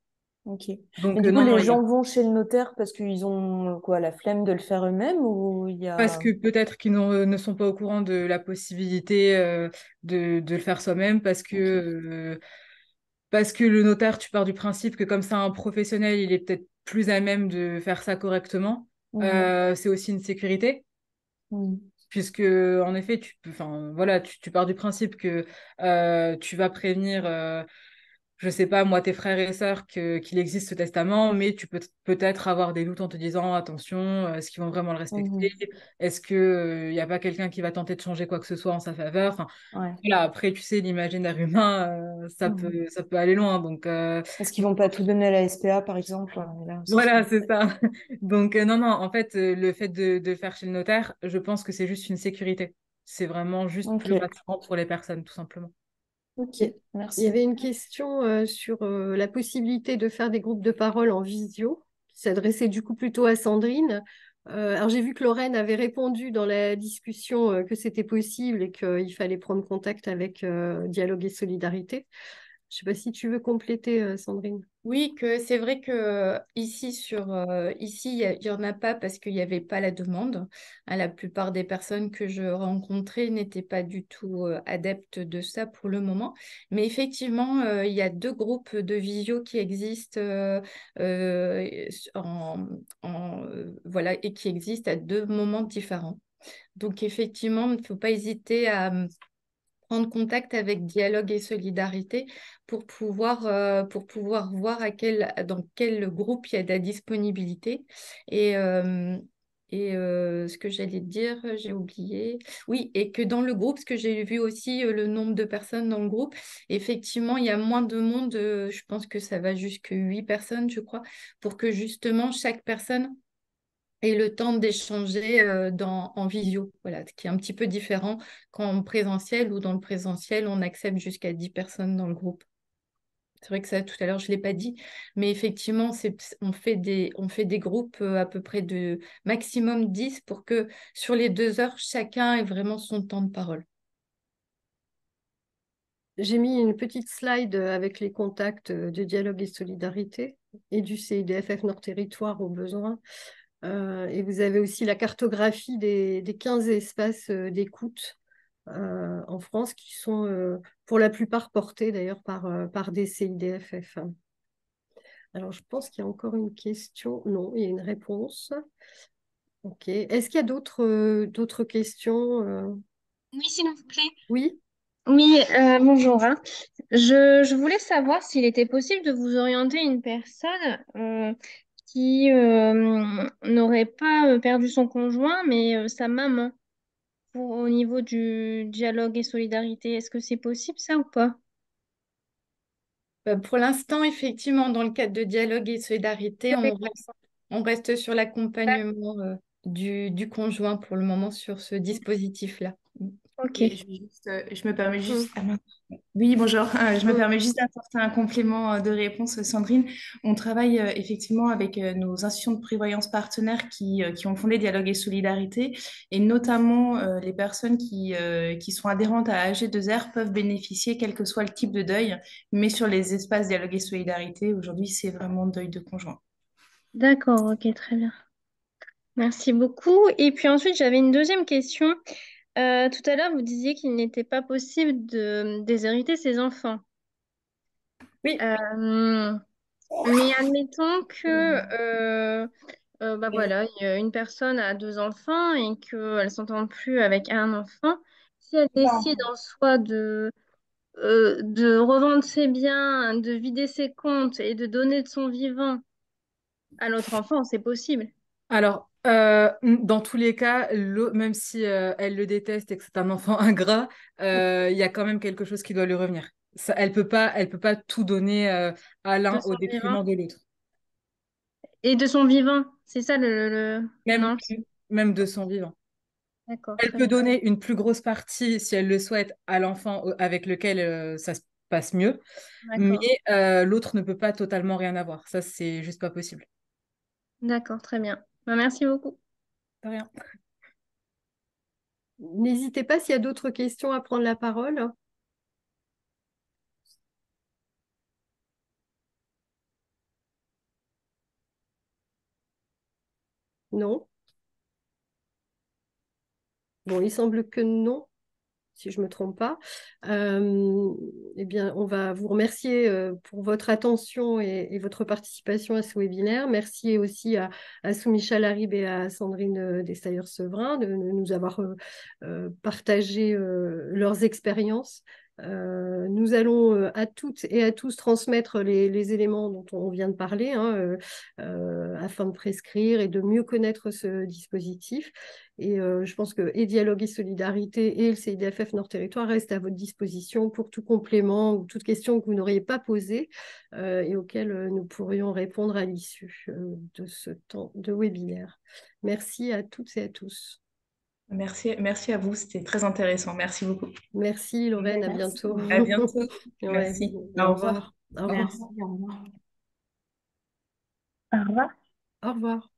Ok. Mais Donc, du coup, non, non, les il y a gens vont chez le notaire parce qu'ils ont quoi, la flemme de le faire eux-mêmes ou il y parce a. que peut-être qu'ils ne sont pas au courant de la possibilité de le faire soi-même, Ok. parce que le notaire, tu pars du principe que comme c'est un professionnel, il est peut-être plus à même de faire ça correctement. Mhm. C'est aussi une sécurité, Mhm. puisque en effet, enfin, voilà, tu pars du principe que tu vas prévenir. Je sais pas, moi, tes frères et sœurs, qu'il existe ce testament, mais tu peux peut-être avoir des doutes en te disant, attention, est-ce qu'ils vont vraiment le respecter? Mhm. Est-ce que il n'y a pas quelqu'un qui va tenter de changer quoi que ce soit en sa faveur? Enfin, Ouais. voilà, après, tu sais, l'imaginaire humain, Mhm. ça peut aller loin. Donc, Est-ce qu'ils vont pas tout donner à la SPA, par exemple? Là, ce serait. voilà, c'est ça. Donc, non, non, en fait, le fait de le faire chez le notaire, je pense que c'est juste une sécurité. C'est vraiment juste Ok. plus rassurant pour les personnes, tout simplement. Ok. Il y Merci. avait une question sur la possibilité de faire des groupes de parole en visio, qui s'adressait du coup plutôt à Sandrine. Alors j'ai vu que Lorraine avait répondu dans la discussion que c'était possible et qu'il fallait prendre contact avec Dialogue et Solidarité. Je ne sais pas si tu veux compléter, Sandrine. Oui, que c'est vrai que ici il y en a pas parce qu'il n'y avait pas la demande. Hein, la plupart des personnes que je rencontrais n'étaient pas du tout adeptes de ça pour le moment. Mais effectivement, il y a deux groupes de visio qui existent voilà et qui existent à deux moments différents. Donc effectivement, il ne faut pas hésiter à prendre contact avec Dialogue et Solidarité pour pouvoir voir dans quel groupe il y a de la disponibilité. Et, euh, ce que j'allais dire, j'ai oublié. Oui, et que dans le groupe, ce que j'ai vu aussi, le nombre de personnes dans le groupe, effectivement, il y a moins de monde, je pense que ça va jusqu'à 8 personnes, je crois, pour que justement chaque personne et le temps d'échanger en visio, voilà, ce qui est un petit peu différent qu'en présentiel, où dans le présentiel, on accepte jusqu'à 10 personnes dans le groupe. C'est vrai que ça, tout à l'heure, je ne l'ai pas dit, mais effectivement, on fait des groupes à peu près de maximum 10 pour que sur les 2 heures, chacun ait vraiment son temps de parole. J'ai mis une petite slide avec les contacts de Dialogue et Solidarité et du CIDFF Nord Territoire au besoin. Et vous avez aussi la cartographie des 15 espaces d'écoute en France qui sont pour la plupart portés d'ailleurs par des CIDFF. Alors je pense qu'il y a encore une question. Non, il y a une réponse. Ok. Est-ce qu'il y a d'autres questions Oui, s'il vous plaît. Oui. Oui, bonjour, hein. Je voulais savoir s'il était possible de vous orienter une personne qui n'aurait pas perdu son conjoint, mais sa maman, au niveau du dialogue et solidarité. Est-ce que c'est possible ça ou pas? Pour l'instant, effectivement, dans le cadre de Dialogue et Solidarité, on reste sur l'accompagnement du conjoint pour le moment sur ce dispositif-là. Ok. Et je me permets Mm. juste. Ah, mince. Oui, bonjour. Je me Mm. permets juste d'apporter un complément de réponse, Sandrine. On travaille effectivement avec nos institutions de prévoyance partenaires qui ont fondé Dialogue et Solidarité, et notamment les personnes qui sont adhérentes à AG2R peuvent bénéficier, quel que soit le type de deuil, mais sur les espaces Dialogue et Solidarité, aujourd'hui, c'est vraiment deuil de conjoint. D'accord, ok, très bien. Merci beaucoup. Et puis ensuite, j'avais une deuxième question. Tout à l'heure, vous disiez qu'il n'était pas possible de déshériter ses enfants. Oui. Euh, mais admettons que bah voilà, une personne a deux enfants et qu'elle ne s'entend plus avec un enfant. Si elle décide en soi de revendre ses biens, de vider ses comptes et de donner de son vivant à l'autre enfant, c'est possible. Alors, dans tous les cas, même si elle le déteste et que c'est un enfant ingrat, il y a quand même quelque chose qui doit lui revenir. Ça, elle peut pas tout donner à De l'un au son vivant. détriment de l'autre. Et de son vivant, c'est ça Même, Non, même de son vivant. d'accord, Elle très peut bien. donner une plus grosse partie, si elle le souhaite, à l'enfant avec lequel ça se passe mieux, mais D'accord, l'autre ne peut pas totalement rien avoir. Ça, c'est juste pas possible. d'accord, très bien. Bah, merci beaucoup. De rien. N'hésitez pas s'il y a d'autres questions à prendre la parole. Non? Bon, il semble que non, si je ne me trompe pas. Eh bien, on va vous remercier pour votre attention et votre participation à ce webinaire. Merci aussi à Soumicha Larib et à Sandrine Destaillers-Sevrin de nous avoir partagé leurs expériences. Nous allons à toutes et à tous transmettre les éléments dont on vient de parler, hein, afin de prescrire et de mieux connaître ce dispositif. Et je pense que et Dialogue et Solidarité et le CIDFF Nord Territoire restent à votre disposition pour tout complément ou toute question que vous n'auriez pas posée et auxquelles nous pourrions répondre à l'issue de ce temps de webinaire. Merci à toutes et à tous. Merci à vous, c'était très intéressant. Merci beaucoup. Merci Lorraine, à Merci. bientôt. À bientôt. Ouais, Merci. au Au revoir. revoir. Au revoir. Merci. Au revoir. Au revoir. Au revoir.